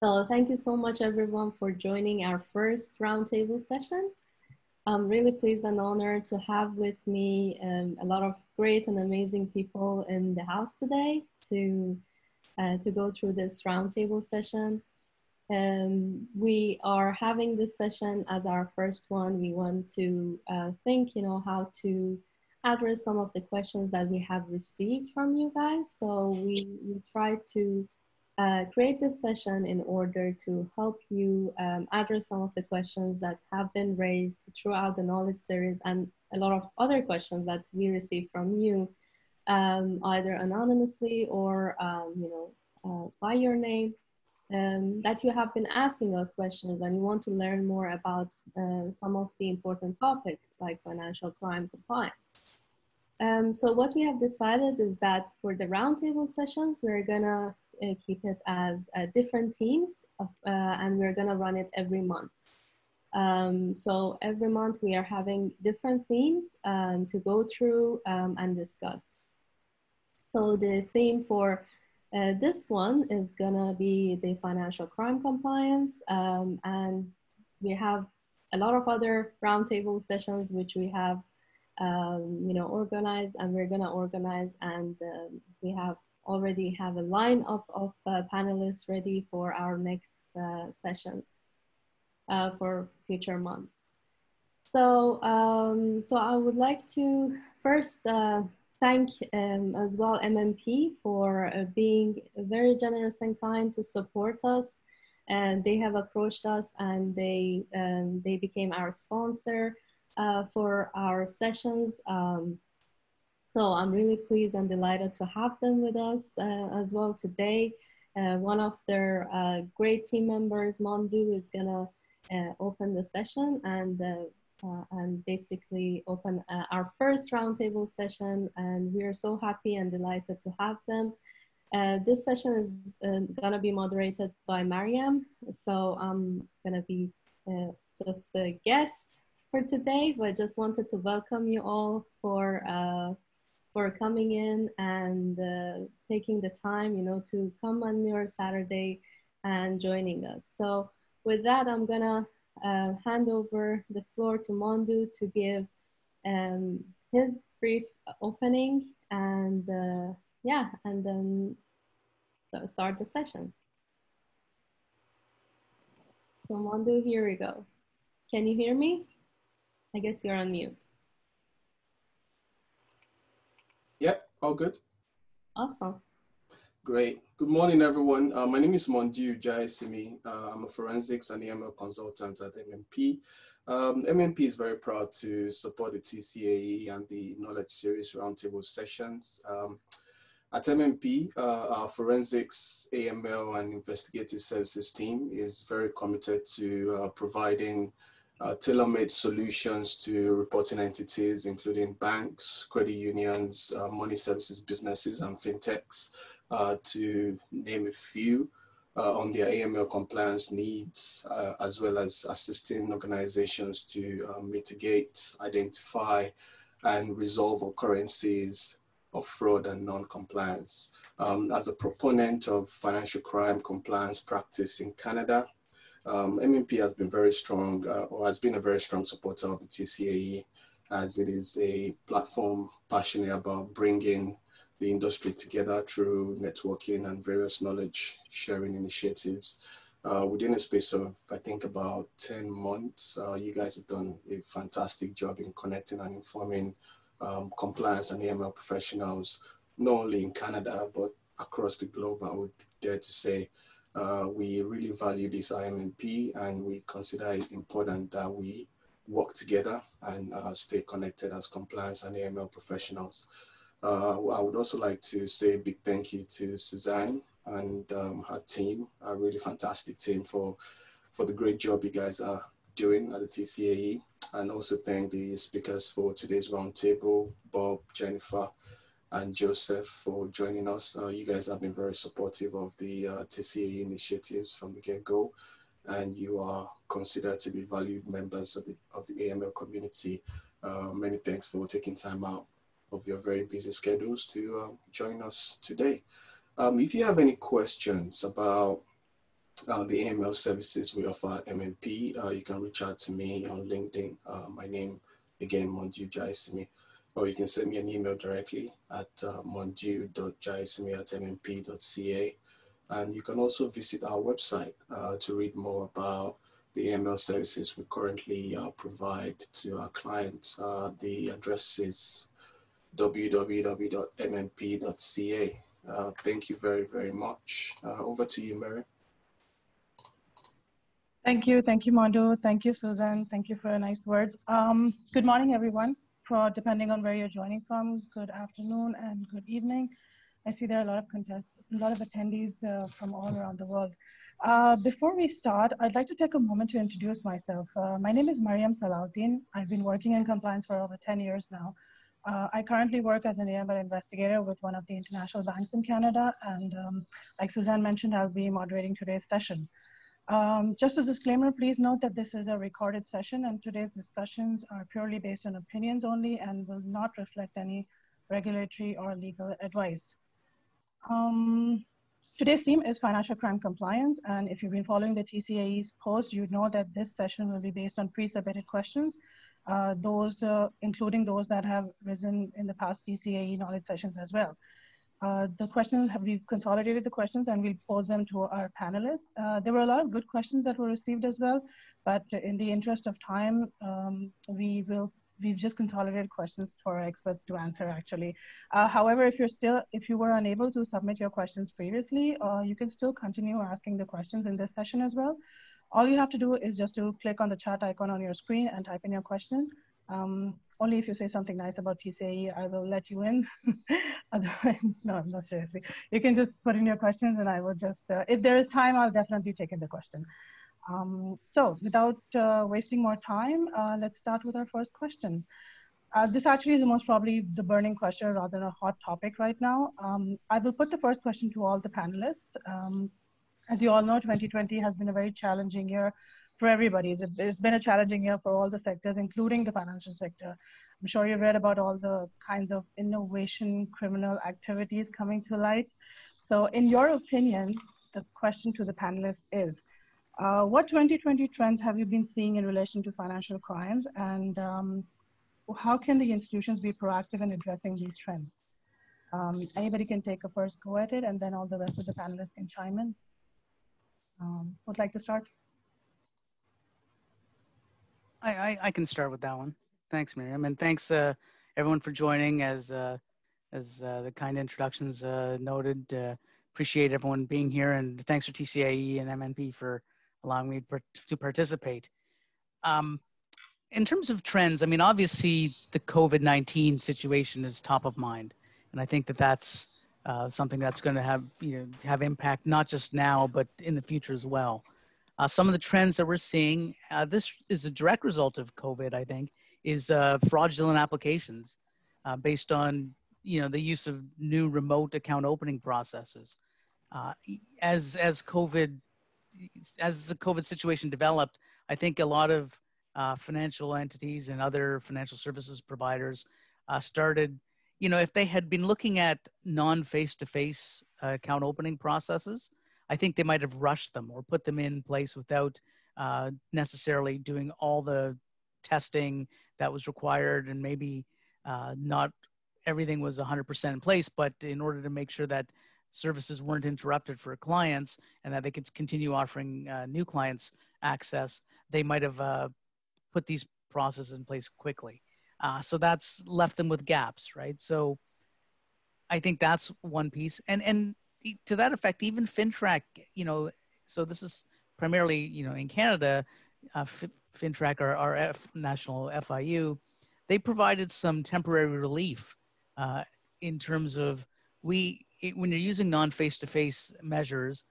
So thank you so much, everyone, for joining our first roundtable session. I'm really pleased and honored to have with me a lot of great and amazing people in the house today to go through this roundtable session. We are having this session as our first one. We want to think, how to address some of the questions that we have received from you guys. So we try to create this session in order to help you address some of the questions that have been raised throughout the knowledge series and a lot of other questions that we receive from you, either anonymously or by your name, that you have been asking us questions and you want to learn more about some of the important topics like financial crime compliance. So what we have decided is that for the roundtable sessions, we're gonna keep it as different teams and we're gonna run it every month. So every month we are having different themes to go through and discuss. So the theme for this one is gonna be the financial crime compliance, and we have a lot of other roundtable sessions which we have organized, and we're gonna organize, and we already have a lineup of panelists ready for our next sessions for future months. So, so I would like to first thank as well MMP for being very generous and kind to support us. And they have approached us and they became our sponsor for our sessions. So I'm really pleased and delighted to have them with us as well today. One of their great team members, Mondu, is gonna open the session and basically open our first roundtable session. And we are so happy and delighted to have them. This session is gonna be moderated by Mariam. So I'm gonna be just a guest for today, but just wanted to welcome you all for coming in and taking the time, to come on your Saturday and joining us. So with that, I'm gonna hand over the floor to Mondu to give his brief opening and yeah, and then start the session. So Mondu, here we go. Can you hear me? I guess you're on mute. Yep, all good. Awesome. Great. Good morning, everyone. My name is Mondu Jaisimi. I'm a forensics and EML consultant at MMP. MMP is very proud to support the TCAE and the Knowledge Series Roundtable sessions. At MMP, our forensics, AML, and investigative services team is very committed to providing tailor-made solutions to reporting entities, including banks, credit unions, money services businesses, and fintechs, to name a few, on their AML compliance needs, as well as assisting organizations to mitigate, identify, and resolve occurrences of fraud and non-compliance. As a proponent of financial crime compliance practice in Canada, MMP has been very strong, or has been a very strong supporter of the TCAE, as it is a platform passionate about bringing the industry together through networking and various knowledge sharing initiatives. Within a space of, I think, about 10 months, you guys have done a fantastic job in connecting and informing compliance and AML professionals, not only in Canada, but across the globe, I would dare to say. We really value this IMNP, and we consider it important that we work together and stay connected as compliance and AML professionals. I would also like to say a big thank you to Suzanne and her team, a really fantastic team for the great job you guys are doing at the TCAE, and also thank the speakers for today's roundtable, Bob, Jennifer, and Joseph, for joining us. You guys have been very supportive of the TCAE initiatives from the get-go, and you are considered to be valued members of the AML community. Many thanks for taking time out of your very busy schedules to join us today. If you have any questions about the AML services we offer at MNP. You can reach out to me on LinkedIn. My name, again, Monju Jaisimi, or you can send me an email directly at monju.jaisimi@mnp.ca. And you can also visit our website to read more about the AML services we currently provide to our clients. The address is www.mnp.ca. Thank you very, very much. Over to you, Mary. Thank you, Mondo. Thank you, Susan. Thank you for your nice words. Good morning, everyone. Depending on where you're joining from, good afternoon and good evening. I see there are a lot of attendees from all around the world. Before we start, I'd like to take a moment to introduce myself. My name is Mariam Salahuddin. I've been working in compliance for over 10 years now. I currently work as an AML investigator with one of the international banks in Canada. And like Suzanne mentioned, I'll be moderating today's session. Just as a disclaimer, please note that this is a recorded session and today's discussions are purely based on opinions only and will not reflect any regulatory or legal advice. Today's theme is financial crime compliance, and if you've been following the TCAE's post, you know that this session will be based on pre-submitted questions, including those that have risen in the past TCAE knowledge sessions as well. We've consolidated the questions and we'll pose them to our panelists. There were a lot of good questions that were received as well, but in the interest of time, we've just consolidated questions for our experts to answer actually. However, if you were unable to submit your questions previously, you can still continue asking the questions in this session as well. All you have to do is just to click on the chat icon on your screen and type in your question. Only if you say something nice about TCAE, I will let you in. Otherwise, no, not seriously. You can just put in your questions and I will just, if there is time, I'll definitely take in the question. So without wasting more time, let's start with our first question. This actually is the most probably the burning question rather than a hot topic right now. I will put the first question to all the panelists. As you all know, 2020 has been a very challenging year for everybody. It's been a challenging year for all the sectors, including the financial sector. I'm sure you've read about all the kinds of innovation criminal activities coming to light. So in your opinion, the question to the panelists is, what 2020 trends have you been seeing in relation to financial crimes, and how can the institutions be proactive in addressing these trends? Anybody can take a first go at it, and then all the rest of the panelists can chime in. Would like to start? I can start with that one. Thanks, Miriam, and thanks everyone for joining. As the kind introductions noted, appreciate everyone being here, and thanks for TCAE and MNP for allowing me to participate. In terms of trends, I mean, obviously the COVID-19 situation is top of mind, and I think that that's something that's going to have impact not just now but in the future as well. Some of the trends that we're seeing, this is a direct result of COVID, I think, is fraudulent applications based on the use of new remote account opening processes. As the COVID situation developed, I think a lot of financial entities and other financial services providers started, if they had been looking at non-face-to-face account opening processes, I think they might have rushed them or put them in place without necessarily doing all the testing that was required, and maybe not everything was 100% in place, but in order to make sure that services weren't interrupted for clients and that they could continue offering new clients access, they might have put these processes in place quickly. So that's left them with gaps, right? So I think that's one piece. And to that effect, even FINTRAC, so this is primarily, in Canada, FINTRAC, our national FIU, they provided some temporary relief in terms of when you're using non-face-to-face measures,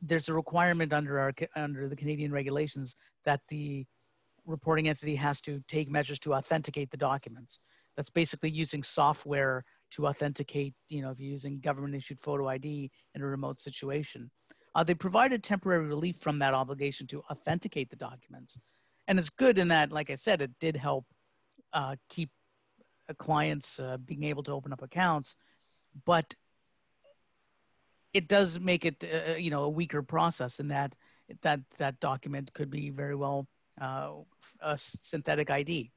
there's a requirement under the Canadian regulations that the reporting entity has to take measures to authenticate the documents. That's basically using software to authenticate, if you're using government-issued photo ID in a remote situation. They provided temporary relief from that obligation to authenticate the documents. And it's good in that, like I said, it did help keep clients being able to open up accounts. But it does make it, you know, a weaker process in that that document could be very well a synthetic ID.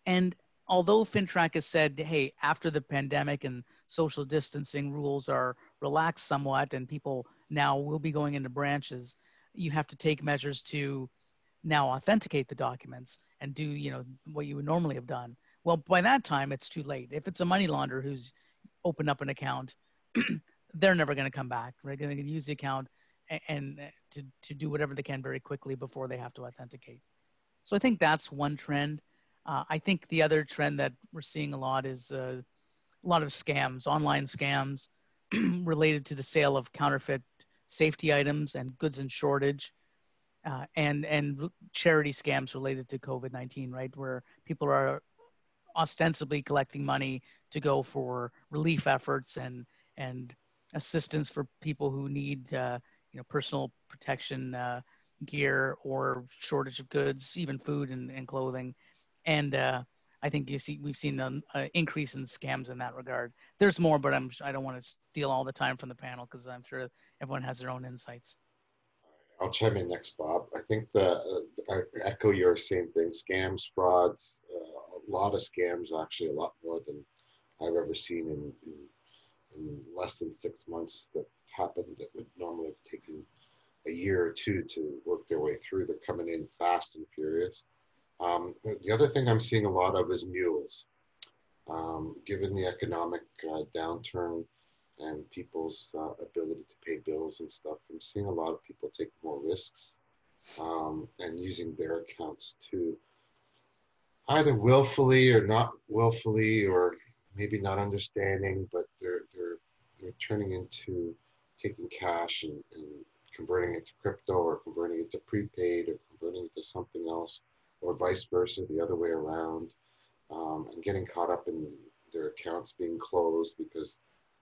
And although FinTrack has said, hey, after the pandemic and social distancing rules are relaxed somewhat and people now will be going into branches, you have to take measures to now authenticate the documents and do, you know, what you would normally have done. Well, by that time, it's too late. If it's a money launderer who's opened up an account, they're never going to come back. Right? They're going to use the account and to do whatever they can very quickly before they have to authenticate. So I think that's one trend. I think the other trend that we're seeing a lot is a lot of scams, online scams related to the sale of counterfeit safety items and goods in shortage, and charity scams related to COVID-19, right? Where people are ostensibly collecting money to go for relief efforts and assistance for people who need you know, personal protection gear or shortage of goods, even food and clothing. And I think we've seen an increase in scams in that regard. There's more, but I don't want to steal all the time from the panel because I'm sure everyone has their own insights. I'll chime in next, Bob. I think I echo your same thing. Scams, frauds, a lot of scams, actually a lot more than I've ever seen in less than 6 months that happened that would normally have taken a year or two to work their way through. They're coming in fast and furious. The other thing I'm seeing a lot of is mules. Given the economic downturn and people's ability to pay bills and stuff, I'm seeing a lot of people take more risks and using their accounts to either willfully or not willfully, or maybe not understanding, but they're turning into taking cash and converting it to crypto or converting it to prepaid or converting it to something else, or vice versa, the other way around, and getting caught up in their accounts being closed because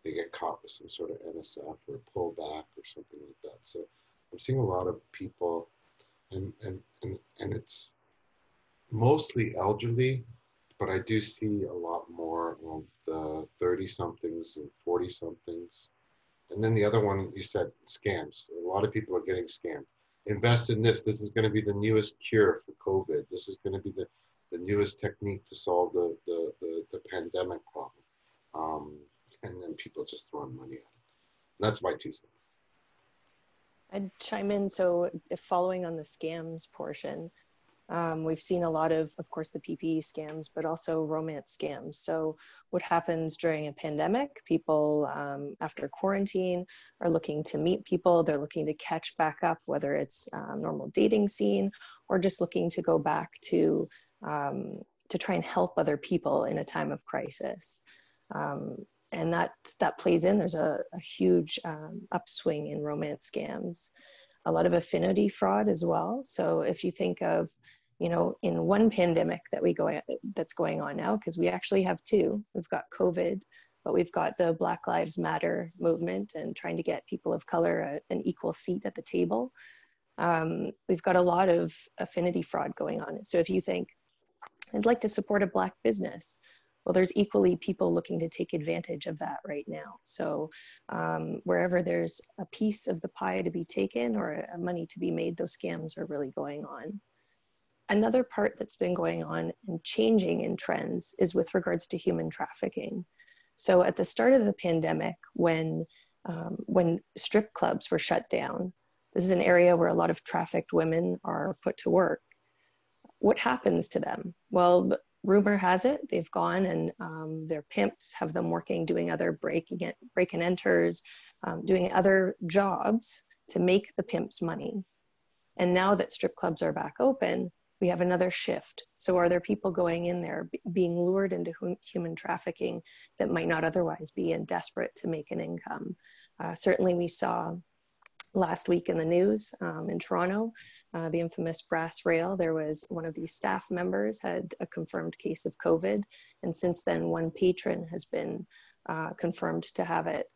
they get caught with some sort of NSF or pullback or something like that. So I'm seeing a lot of people, and it's mostly elderly, but I do see a lot more of the 30-somethings and 40-somethings. And then the other one, you said scams. A lot of people are getting scammed. Invest in this. This is going to be the newest cure for COVID. This is going to be the newest technique to solve the pandemic problem. And then people just throwing money at it. That's my 2 cents. I'd chime in. So following on the scams portion, we've seen a lot of course, the PPE scams, but also romance scams. So what happens during a pandemic, people after quarantine are looking to meet people. They're looking to catch back up, whether it's normal dating scene or just looking to go back to try and help other people in a time of crisis. And that plays in. There's a huge upswing in romance scams, a lot of affinity fraud as well. So if you think of, you know, in one pandemic that's going on now, because we actually have 2. We've got COVID, but we've got the Black Lives Matter movement and trying to get people of color an equal seat at the table. We've got a lot of affinity fraud going on. So if you think, I'd like to support a Black business, well, there's equally people looking to take advantage of that right now. So wherever there's a piece of the pie to be taken or money to be made, those scams are really going on. Another part that's been going on and changing in trends is with regards to human trafficking. So at the start of the pandemic, when strip clubs were shut down, this is an area where a lot of trafficked women are put to work. What happens to them? Well, rumor has it they've gone and their pimps have them working, doing other break and enters, doing other jobs to make the pimps money. And now that strip clubs are back open, we have another shift. So are there people going in there being lured into human trafficking that might not otherwise be and desperate to make an income? Certainly we saw last week in the news in Toronto, the infamous brass rail, there was one of these staff members had a confirmed case of COVID. And since then, one patron has been confirmed to have it.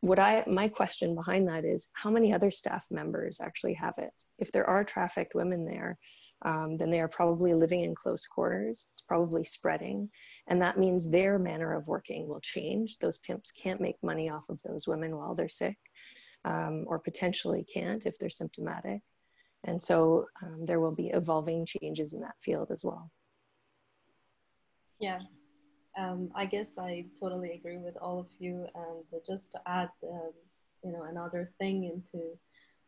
My question behind that is, how many other staff members actually have it? If there are trafficked women there, then they are probably living in close quarters. It's probably spreading. And that means their manner of working will change. Those pimps can't make money off of those women while they're sick, or potentially can't if they're symptomatic. And so there will be evolving changes in that field as well. Yeah, I guess I totally agree with all of you. And just to add, you know, another thing into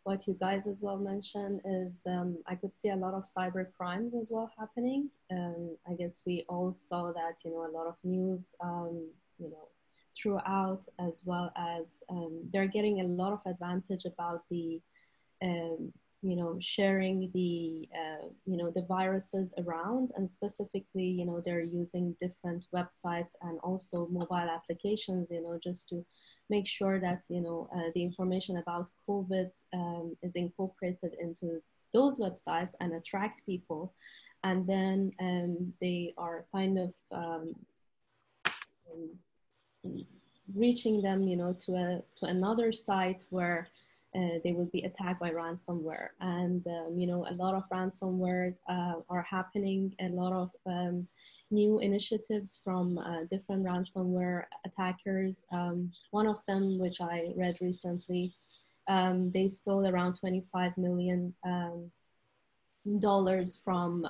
what you guys as well mentioned is I could see a lot of cyber crimes as well happening. I guess we all saw that, you know, a lot of news, you know, throughout, as well as they're getting a lot of advantage about the you know, sharing the, you know, the viruses around, and specifically, you know, they're using different websites and also mobile applications, you know, just to make sure that, you know, the information about COVID is incorporated into those websites and attract people. And then they are kind of reaching them, you know, to another site where they will be attacked by ransomware. And, you know, a lot of ransomwares are happening, a lot of new initiatives from different ransomware attackers. One of them, which I read recently, they stole around $25 million from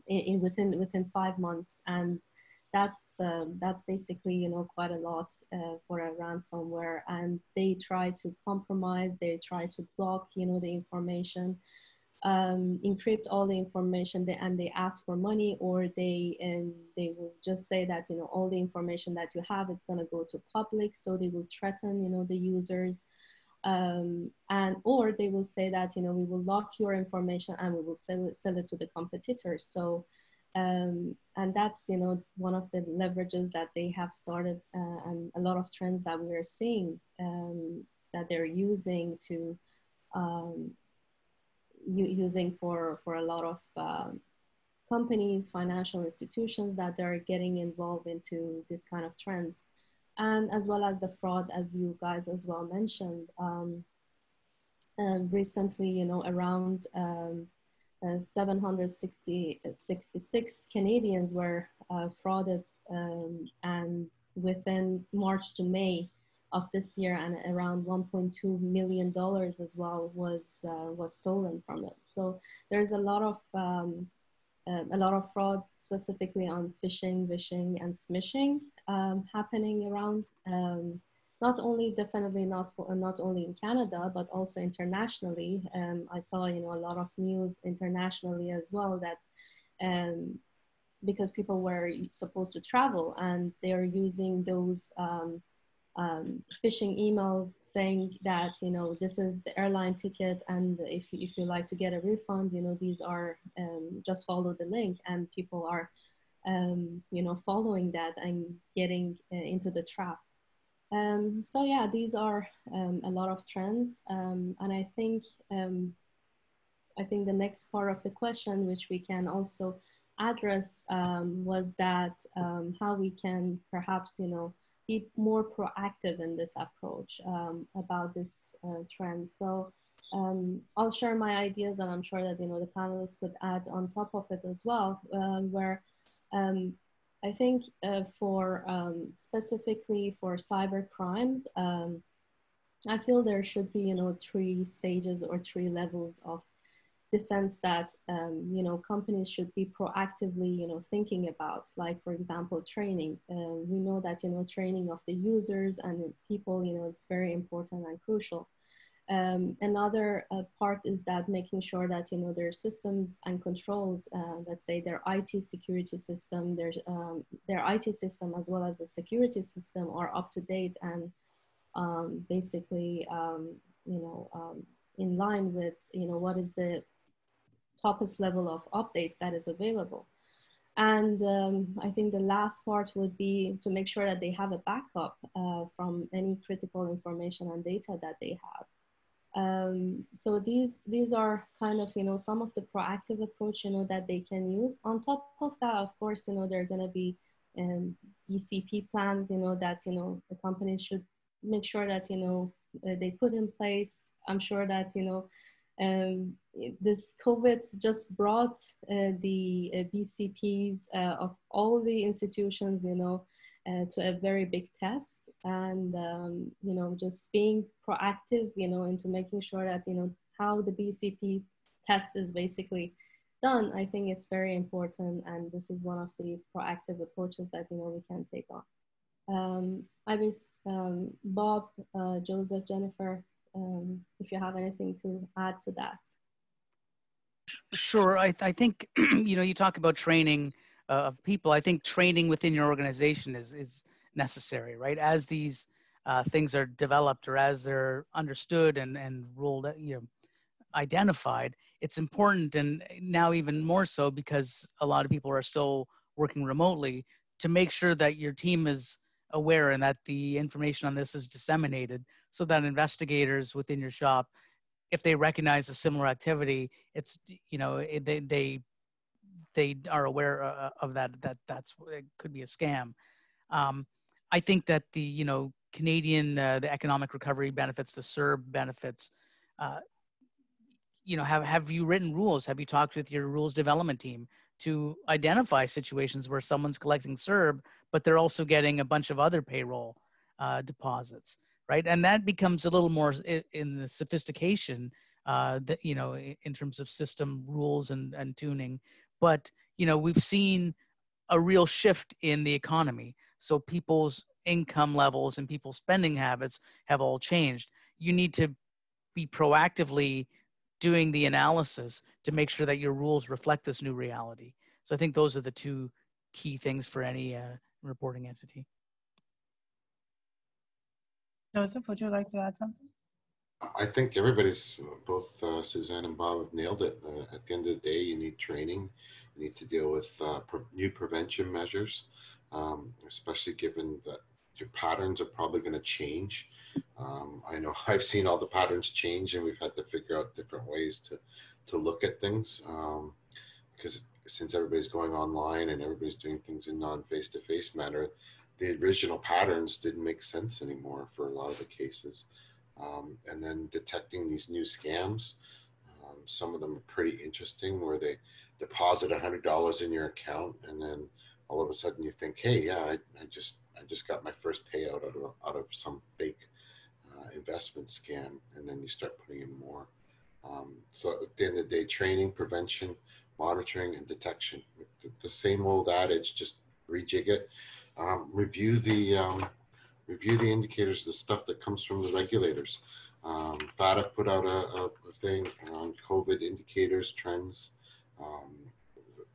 within 5 months. And that's basically, you know, quite a lot for a ransomware. And they try to compromise, they try to block, you know, the information, encrypt all the information, and they ask for money, or they will just say that, you know, all the information that you have, it's going to go to public. So they will threaten, you know, the users, and or they will say that, you know, we will lock your information and we will sell it to the competitors. So and that's, you know, one of the leverages that they have started, and a lot of trends that we are seeing that they're using to using for a lot of companies, financial institutions, that they're getting involved into this kind of trends. And as well as the fraud, as you guys as well mentioned, recently, you know, around 766 Canadians were frauded, and within March to May of this year, and around $1.2 million as well was stolen from it. So there's a lot of fraud, specifically on phishing, vishing, and smishing happening around. Not only, definitely not only in Canada, but also internationally. I saw, you know, a lot of news internationally as well, that because people were supposed to travel, and they're using those phishing emails saying that, you know, this is the airline ticket, and if you like to get a refund, you know, these are just follow the link, and people are you know, following that and getting into the trap. So yeah, these are a lot of trends, and I think the next part of the question, which we can also address, was that how we can perhaps, you know, be more proactive in this approach about this trend. So I'll share my ideas, and I'm sure that, you know, the panelists could add on top of it as well, where I think for specifically for cyber crimes, I feel there should be, you know, 3 stages or 3 levels of defense that, you know, companies should be proactively, you know, thinking about. Like, for example, training. We know that, you know, training of the users and people, you know, it's very important and crucial. Another part is that making sure that, you know, their systems and controls, let's say their IT security system, their IT system as well as the security system are up to date and basically, you know, in line with, you know, what is the toppest level of updates that is available. And I think the last part would be to make sure that they have a backup from any critical information and data that they have. So these are kind of, you know, some of the proactive approach, you know, that they can use. On top of that, of course, you know, there are going to be BCP plans, you know, that, you know, the companies should make sure that, they put in place. I'm sure that, this COVID just brought the BCPs of all the institutions, to a very big test. And, just being proactive, into making sure that, how the BCP test is basically done, I think it's very important. And this is one of the proactive approaches that, we can take on. I miss Bob, Joseph, Jennifer, if you have anything to add to that. Sure. I think, you talk about training of people. I think training within your organization is necessary, right? As these things are developed or as they're understood and rolled, identified, it's important, and now even more so because a lot of people are still working remotely, to make sure that your team is aware and that the information on this is disseminated so that investigators within your shop, if they recognize a similar activity, it's, they are aware of that's it could be a scam. I think that the Canadian the economic recovery benefits, the CERB benefits, have you written rules? Have you talked with your rules development team to identify situations where someone's collecting CERB, but they're also getting a bunch of other payroll deposits, right? And that becomes a little more in the sophistication that, in terms of system rules and tuning. But, we've seen a real shift in the economy. So people's income levels and people's spending habits have all changed. You need to be proactively doing the analysis to make sure that your rules reflect this new reality. So I think those are the two key things for any reporting entity. Joseph, would you like to add something? I think everybody's, both Suzanne and Bob have nailed it. At the end of the day, you need training. You need to deal with new prevention measures, especially given that your patterns are probably going to change. I know I've seen all the patterns change, and we've had to figure out different ways to look at things, because since everybody's going online and everybody's doing things in non-face-to-face manner, the original patterns didn't make sense anymore for a lot of the cases. And then detecting these new scams, some of them are pretty interesting, where they deposit $100 in your account, and then all of a sudden you think, hey, yeah, I just got my first payout out of some fake investment scam, and then you start putting in more. So at the end of the day, training, prevention, monitoring, and detection. The same old adage, just rejig it. Review the indicators, the stuff that comes from the regulators. FATA put out a thing on COVID indicators, trends.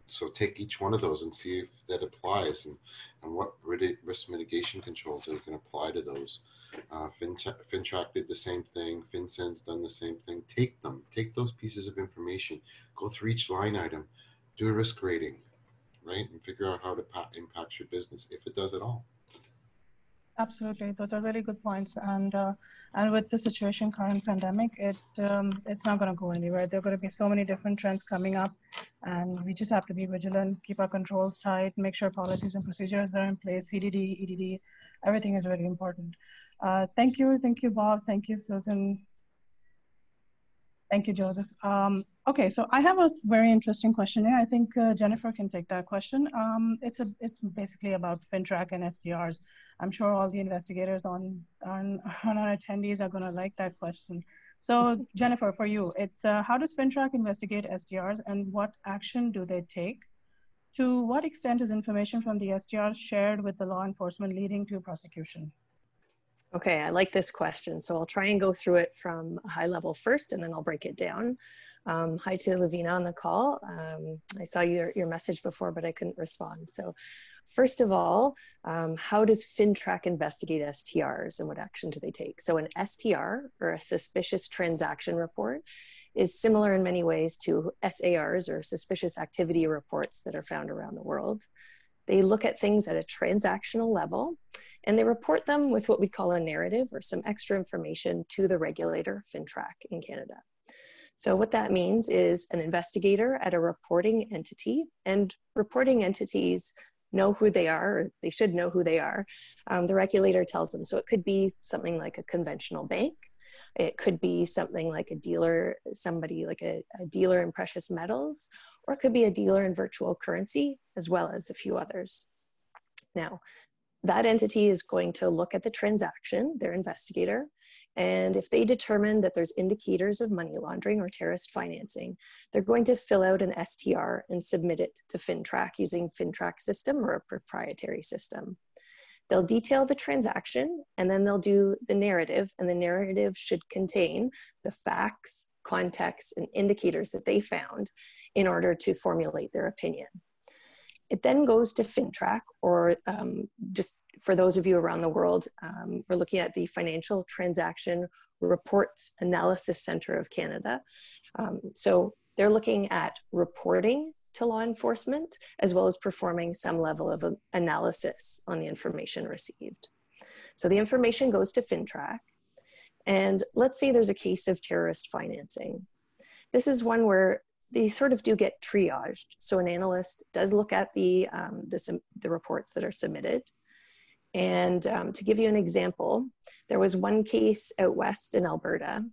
So take each one of those and see if that applies, and what risk mitigation controls you can apply to those. FinTrack did the same thing. FinCEN's done the same thing. Take those pieces of information, go through each line item, do a risk rating, right? And figure out how to impact your business, if it does at all. Absolutely, those are really good points. And with the situation, current pandemic, it's not going to go anywhere. There are going to be so many different trends coming up, and we just have to be vigilant, keep our controls tight, make sure policies and procedures are in place. CDD, EDD, everything is really important. Thank you, Bob. Thank you, Susan. Thank you, Joseph. Okay, so I have a very interesting question here. I think Jennifer can take that question. It's basically about FinTrack and STRs. I'm sure all the investigators on our attendees are going to like that question. So Jennifer, for you, it's how does FinTrack investigate STRs, and what action do they take? To what extent is information from the STRs shared with the law enforcement leading to prosecution? Okay, I like this question. So I'll try and go through it from a high level first, and then I'll break it down. Hi to Lavina on the call. I saw your message before, but I couldn't respond. So first of all, how does FinTrack investigate STRs, and what action do they take? So an STR, or a suspicious transaction report, is similar in many ways to SARs, or suspicious activity reports, that are found around the world. They look at things at a transactional level, and they report them with what we call a narrative, or some extra information, to the regulator, FinTrack, in Canada. So what that means is an investigator at a reporting entity, and reporting entities know who they are, or they should know who they are, the regulator tells them. So it could be something like a conventional bank. It could be something like a dealer, somebody like a dealer in precious metals, or it could be a dealer in virtual currency, as well as a few others. Now, that entity is going to look at the transaction, their investigator, and if they determine that there's indicators of money laundering or terrorist financing, they're going to fill out an STR and submit it to FINTRAC using FINTRAC system or a proprietary system. They'll detail the transaction, and then they'll do the narrative, and the narrative should contain the facts, context, and indicators that they found in order to formulate their opinion. It then goes to FINTRAC, or just for those of you around the world, we're looking at the Financial Transaction Reports Analysis Center of Canada. So they're looking at reporting to law enforcement, as well as performing some level of analysis on the information received. So the information goes to FINTRAC, and let's say there's a case of terrorist financing. This is one where they sort of do get triaged. So an analyst does look at the reports that are submitted. And to give you an example, there was one case out west in Alberta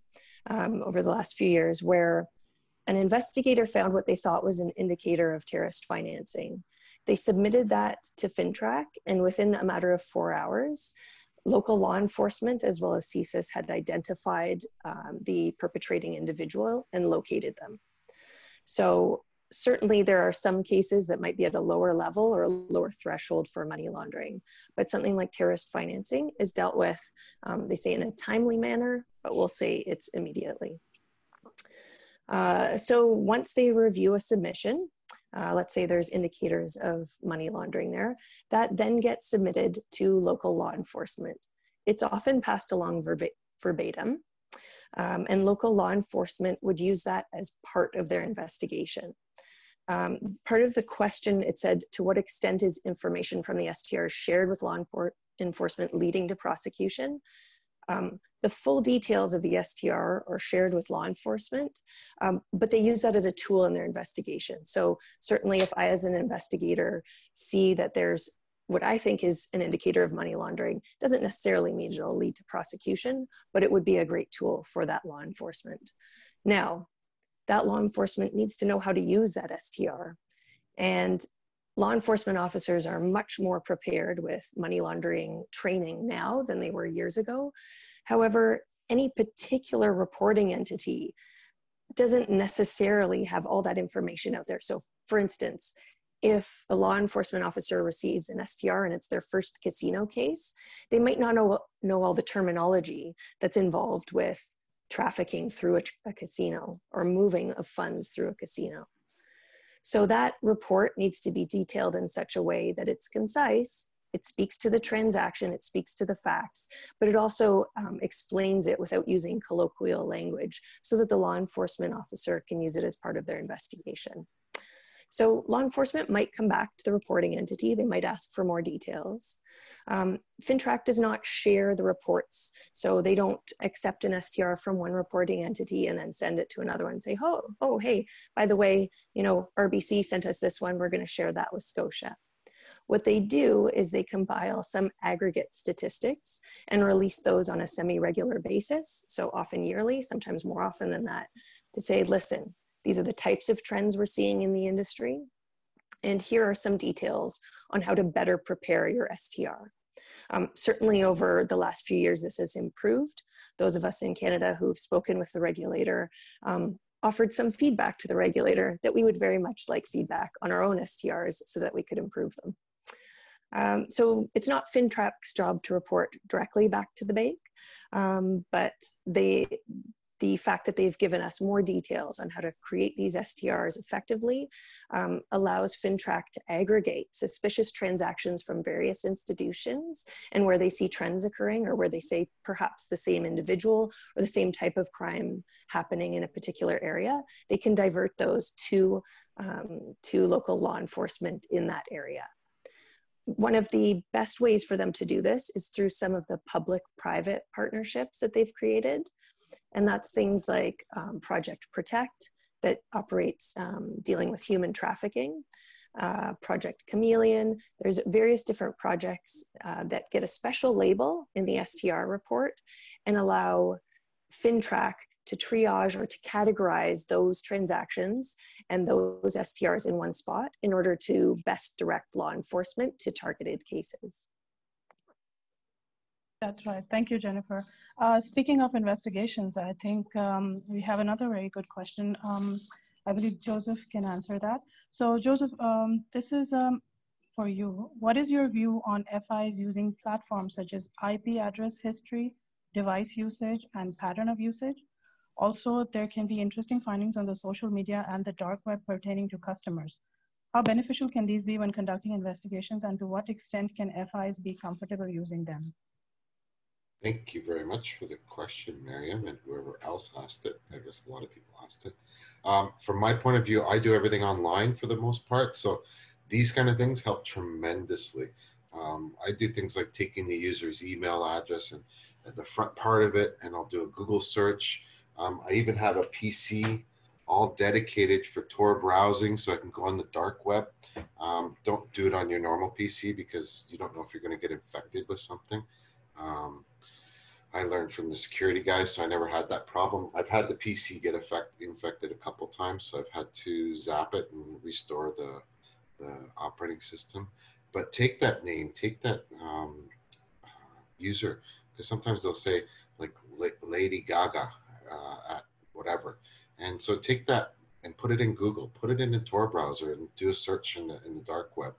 over the last few years where an investigator found what they thought was an indicator of terrorist financing. They submitted that to FINTRAC, and within a matter of 4 hours, local law enforcement as well as CSIS had identified the perpetrating individual and located them. So certainly there are some cases that might be at a lower level or a lower threshold for money laundering, but something like terrorist financing is dealt with, they say in a timely manner, but we'll say it's immediately. So once they review a submission, let's say there's indicators of money laundering there, that then gets submitted to local law enforcement. It's often passed along verbatim. And local law enforcement would use that as part of their investigation. Part of the question, it said, to what extent is information from the STR shared with law enforcement leading to prosecution? The full details of the STR are shared with law enforcement, but they use that as a tool in their investigation. So certainly if I, as an investigator, see that there's what I think is an indicator of money laundering, doesn't necessarily mean it'll lead to prosecution, but it would be a great tool for that law enforcement. Now, that law enforcement needs to know how to use that STR. And law enforcement officers are much more prepared with money laundering training now than they were years ago. However, any particular reporting entity doesn't necessarily have all that information out there. So for instance, if a law enforcement officer receives an STR and it's their first casino case, they might not know all the terminology that's involved with trafficking through a casino or moving of funds through a casino. So that report needs to be detailed in such a way that it's concise, it speaks to the transaction, it speaks to the facts, but it also explains it without using colloquial language so that the law enforcement officer can use it as part of their investigation. So law enforcement might come back to the reporting entity. They might ask for more details. FINTRAC does not share the reports. So they don't accept an STR from one reporting entity and then send it to another one and say, oh, hey, by the way, RBC sent us this one. We're going to share that with Scotia. What they do is they compile some aggregate statistics and release those on a semi-regular basis. So often yearly, sometimes more often than that, to say, listen, these are the types of trends we're seeing in the industry. And here are some details on how to better prepare your STR. Certainly over the last few years, this has improved. Those of us in Canada who've spoken with the regulator offered some feedback to the regulator that we would very much like feedback on our own STRs so that we could improve them. So it's not FINTRAC's job to report directly back to the bank, but the fact that they've given us more details on how to create these STRs effectively allows FINTRAC to aggregate suspicious transactions from various institutions, and where they see trends occurring or where they say perhaps the same individual or the same type of crime happening in a particular area, they can divert those to local law enforcement in that area. One of the best ways for them to do this is through some of the public-private partnerships that they've created. And that's things like Project Protect that operates dealing with human trafficking. Project Chameleon. There's various different projects that get a special label in the STR report and allow FinTrack to triage or to categorize those transactions and those STRs in one spot in order to best direct law enforcement to targeted cases. That's right. Thank you, Jennifer. Speaking of investigations, I think we have another very good question. I believe Joseph can answer that. So Joseph, this is for you. What is your view on FIs using platforms such as IP address history, device usage, and pattern of usage? Also, there can be interesting findings on the social media and the dark web pertaining to customers. How beneficial can these be when conducting investigations, and to what extent can FIs be comfortable using them? Thank you very much for the question, Miriam, and whoever else asked it. I guess a lot of people asked it. From my point of view, I do everything online for the most part, so these kind of things help tremendously. I do things like taking the user's email address and at the front part of it, and I'll do a Google search. I even have a PC all dedicated for Tor browsing, so I can go on the dark web. Don't do it on your normal PC because you don't know if you're going to get infected with something. I learned from the security guys, so I never had that problem. I've had the PC get infected a couple times, so I've had to zap it and restore the operating system. But take that name, take that user, because sometimes they'll say like Lady Gaga at whatever, and so take that and put it in Google, put it in the Tor browser, and do a search in the dark web.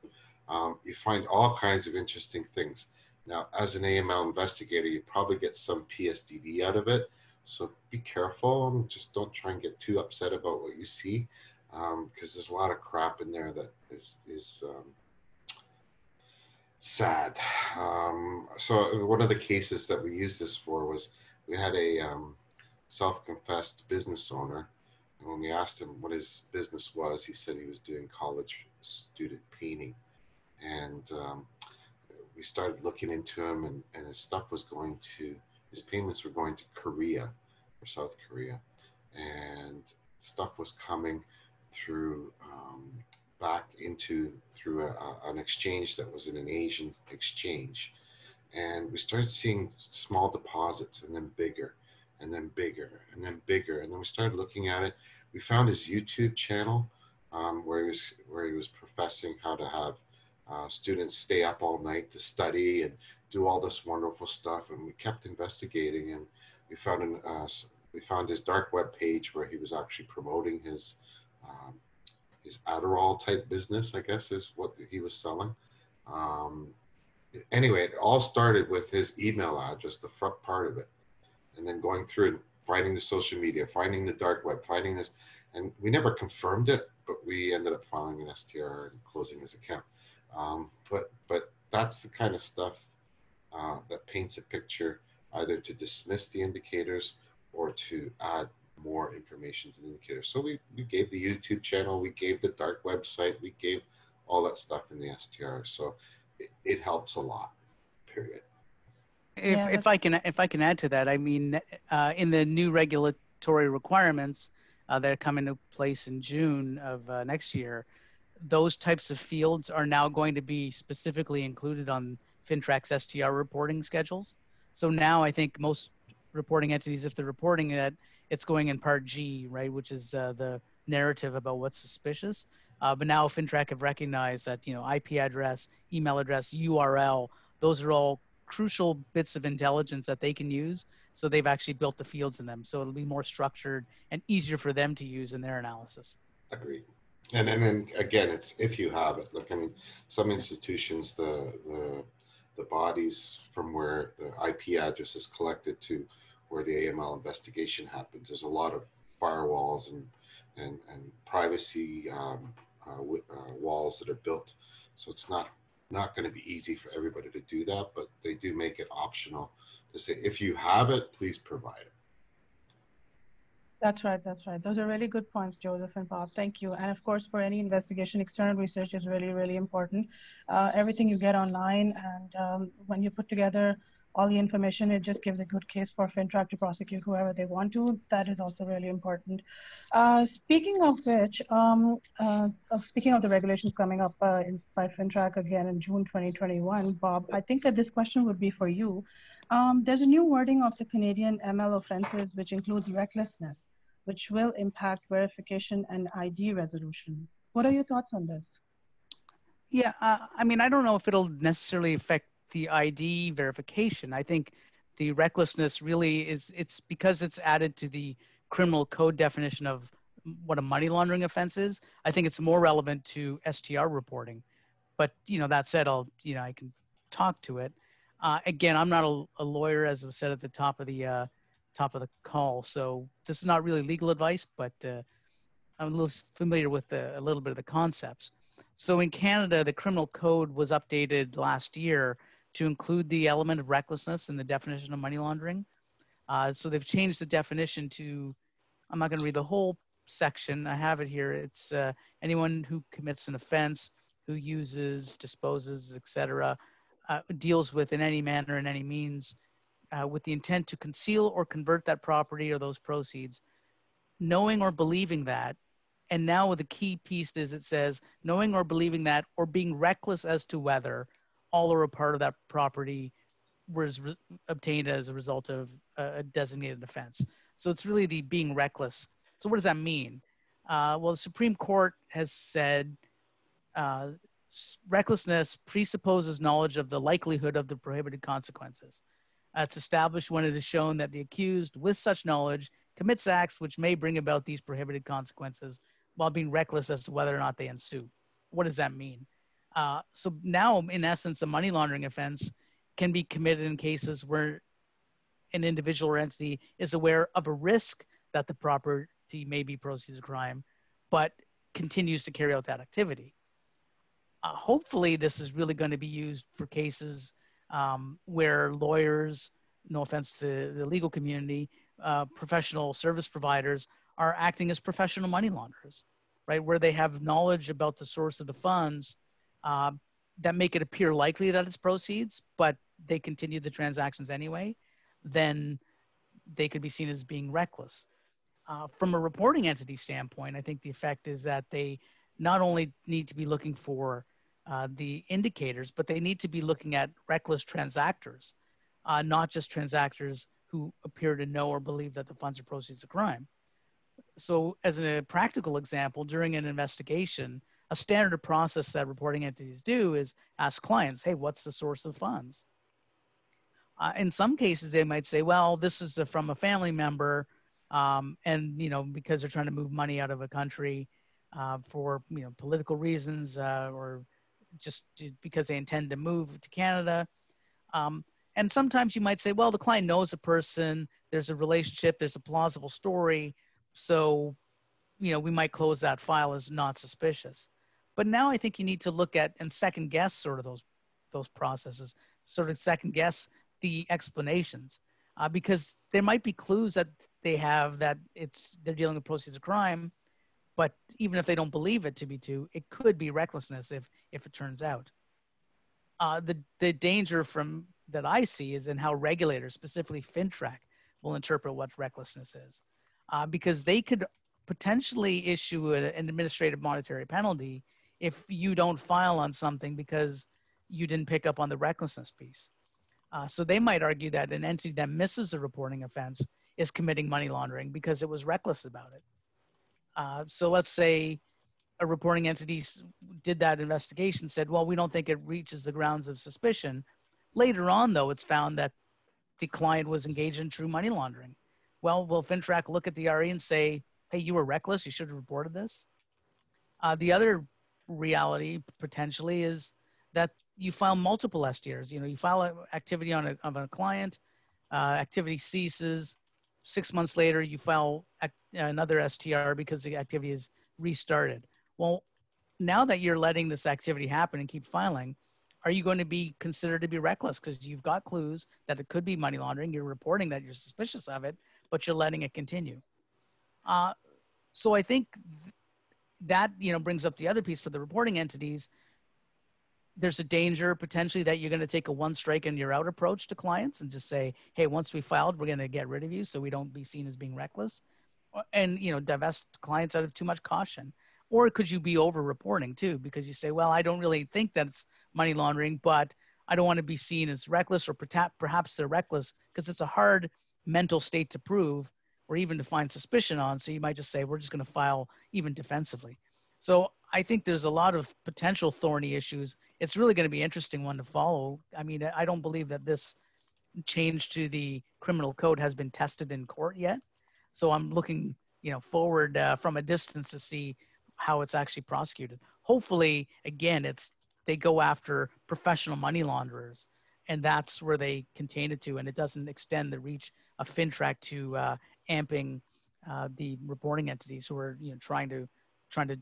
You find all kinds of interesting things. Now, as an AML investigator, you probably get some PSDD out of it. So be careful and just don't try and get too upset about what you see, because there's a lot of crap in there that is sad. So one of the cases that we used this for was we had a self-confessed business owner. And when we asked him what his business was, he said he was doing college student painting. And we started looking into him, and his stuff was going to, his payments were going to Korea or South Korea, and stuff was coming through back into through an exchange that was in an Asian exchange, and we started seeing small deposits and then bigger and then bigger and then bigger, and then we started looking at it. We found his YouTube channel where he was professing how to have students stay up all night to study and do all this wonderful stuff, and we kept investigating, and we found his dark web page where he was actually promoting his Adderall type business, I guess is what he was selling. Anyway, it all started with his email address, the front part of it, and then going through and finding the social media, finding the dark web, finding this, and we never confirmed it, but we ended up filing an STR and closing his account. But that's the kind of stuff that paints a picture either to dismiss the indicators or to add more information to the indicator. So we gave the YouTube channel, we gave the dark website, we gave all that stuff in the STR. So it helps a lot, period. If I can add to that, I mean, in the new regulatory requirements that come into place in June of next year, those types of fields are now going to be specifically included on FinTrack's STR reporting schedules. So now I think most reporting entities, if they're reporting it, it's going in part G, right, which is the narrative about what's suspicious. But now FinTrack have recognized that, you know, IP address, email address, URL, those are all crucial bits of intelligence that they can use. So they've actually built the fields in them. So it'll be more structured and easier for them to use in their analysis. Agreed. And then again, it's if you have it. Like, I mean, some institutions, the bodies from where the IP address is collected to where the AML investigation happens, there's a lot of firewalls and privacy walls that are built. So it's not going to be easy for everybody to do that, but they do make it optional to say, if you have it, please provide it. That's right. That's right. Those are really good points, Joseph and Bob. Thank you. And of course, for any investigation, external research is really, really important. Everything you get online, and when you put together all the information. It just gives a good case for FINTRAC to prosecute whoever they want to. That is also really important. Speaking of which, speaking of the regulations coming up by FINTRAC again in June 2021, Bob, I think that this question would be for you. There's a new wording of the Canadian ML offenses, which includes recklessness, which will impact verification and ID resolution. What are your thoughts on this? Yeah, I mean, I don't know if it'll necessarily affect the ID verification. I think the recklessness really it's because it's added to the criminal code definition of what a money laundering offense is. I think it's more relevant to STR reporting. But, that said, I can talk to it. Again, I'm not a lawyer, as was said at the top of the call. So this is not really legal advice, but I'm a little familiar with a little bit of the concepts. So in Canada, the criminal code was updated last year to include the element of recklessness in the definition of money laundering. So they've changed the definition to, I'm not going to read the whole section. I have it here. It's anyone who commits an offense, who uses, disposes, etc., deals with in any manner and any means with the intent to conceal or convert that property or those proceeds, knowing or believing that. And now the key piece is it says knowing or believing that or being reckless as to whether all or a part of that property was obtained as a result of a designated offense. So it's really the being reckless. So what does that mean? Well, the Supreme Court has said recklessness presupposes knowledge of the likelihood of the prohibited consequences. It's established when it is shown that the accused, with such knowledge, commits acts which may bring about these prohibited consequences while being reckless as to whether or not they ensue. What does that mean? So now, in essence, a money laundering offense can be committed in cases where an individual or entity is aware of a risk that the property may be proceeds of crime, but continues to carry out that activity. Hopefully, this is really going to be used for cases where lawyers, no offense to the legal community, professional service providers are acting as professional money launderers, right? Where they have knowledge about the source of the funds that make it appear likely that it's proceeds, but they continue the transactions anyway, then they could be seen as being reckless. From a reporting entity standpoint, I think the effect is that they not only need to be looking for the indicators, but they need to be looking at reckless transactors, not just transactors who appear to know or believe that the funds are proceeds of crime. So as a practical example, during an investigation, a standard process that reporting entities do is ask clients, hey, what's the source of funds? In some cases, they might say, well, this is from a family member, and because they're trying to move money out of a country for political reasons or just because they intend to move to Canada. And sometimes you might say, well, the client knows a person, there's a relationship, there's a plausible story. So, we might close that file as not suspicious. But now I think you need to look at and second guess sort of those processes, sort of second guess the explanations, because there might be clues that they have that they're dealing with proceeds of crime, but even if they don't believe it to be true, it could be recklessness if it turns out. The danger that I see is in how regulators, specifically FINTRAC, will interpret what recklessness is, because they could potentially issue an administrative monetary penalty if you don't file on something because you didn't pick up on the recklessness piece. So they might argue that an entity that misses a reporting offense is committing money laundering because it was reckless about it. So let's say a reporting entity did that investigation, said, well, we don't think it reaches the grounds of suspicion. Later on, though, it's found that the client was engaged in true money laundering. Well, will FINTRAC look at the RE and say, hey, you were reckless, you should have reported this? The other reality potentially is that you file multiple STRs. You file activity on a client, activity ceases. 6 months later, you file another STR because the activity is restarted. Well, now that you're letting this activity happen and keep filing, are you going to be considered to be reckless because you've got clues that it could be money laundering? You're reporting that you're suspicious of it, but you're letting it continue. So I think that brings up the other piece for the reporting entities. there's a danger potentially that you're going to take a one strike and you're out approach to clients and just say, hey, once we filed, we're going to get rid of you so we don't be seen as being reckless, and divest clients out of too much caution? Or could you be over reporting too, because you say, well, I don't really think that's money laundering, but I don't want to be seen as reckless, or perhaps they're reckless because it's a hard mental state to prove or even to find suspicion on. So you might just say, we're just going to file even defensively. So I think there's a lot of potential thorny issues. It's really going to be an interesting one to follow. I mean, I don't believe that this change to the criminal code has been tested in court yet. So I'm looking, forward from a distance to see how it's actually prosecuted. Hopefully, again, they go after professional money launderers, and that's where they contain it to, and it doesn't extend the reach of FinTrack to amping the reporting entities who are trying to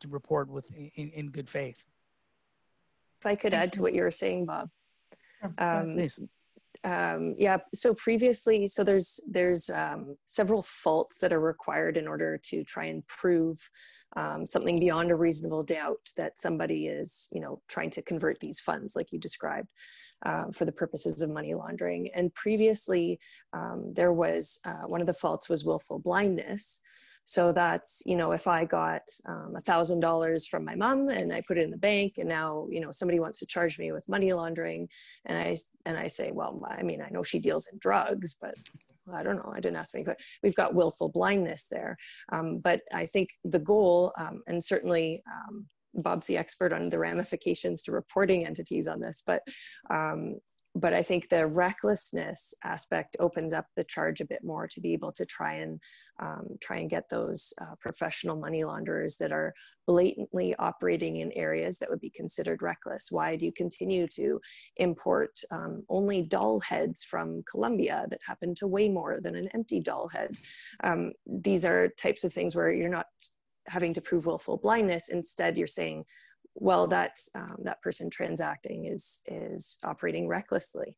report in good faith. If I could add to what you were saying, Bob. Please. Yeah, so previously, so there's several faults that are required in order to try and prove something beyond a reasonable doubt that somebody is, trying to convert these funds like you described for the purposes of money laundering. And previously, there was, one of the faults was willful blindness. So that's, if I got $1,000 from my mom and I put it in the bank, and now, somebody wants to charge me with money laundering, and I say, well, I mean, I know she deals in drugs, but I don't know, I didn't ask me, but we've got willful blindness there. But I think the goal, and certainly Bob's the expert on the ramifications to reporting entities on this, but I think the recklessness aspect opens up the charge a bit more to be able to try and get those professional money launderers that are blatantly operating in areas that would be considered reckless. Why do you continue to import only doll heads from Colombia that happen to weigh more than an empty doll head? These are types of things where you're not having to prove willful blindness. Instead, you're saying, well, that person transacting is operating recklessly.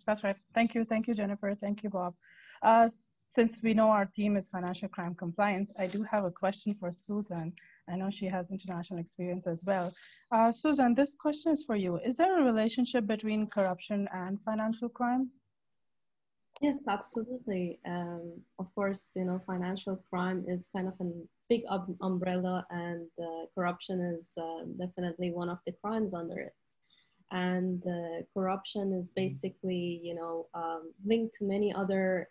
That's right. Thank you, Jennifer. Thank you, Bob. Since we know our theme is financial crime compliance, I do have a question for Susan. I know she has international experience as well. Susan, this question is for you. Is there a relationship between corruption and financial crime? Yes, absolutely. Of course, financial crime is kind of a big umbrella, and corruption is definitely one of the crimes under it. And corruption is basically, linked to many other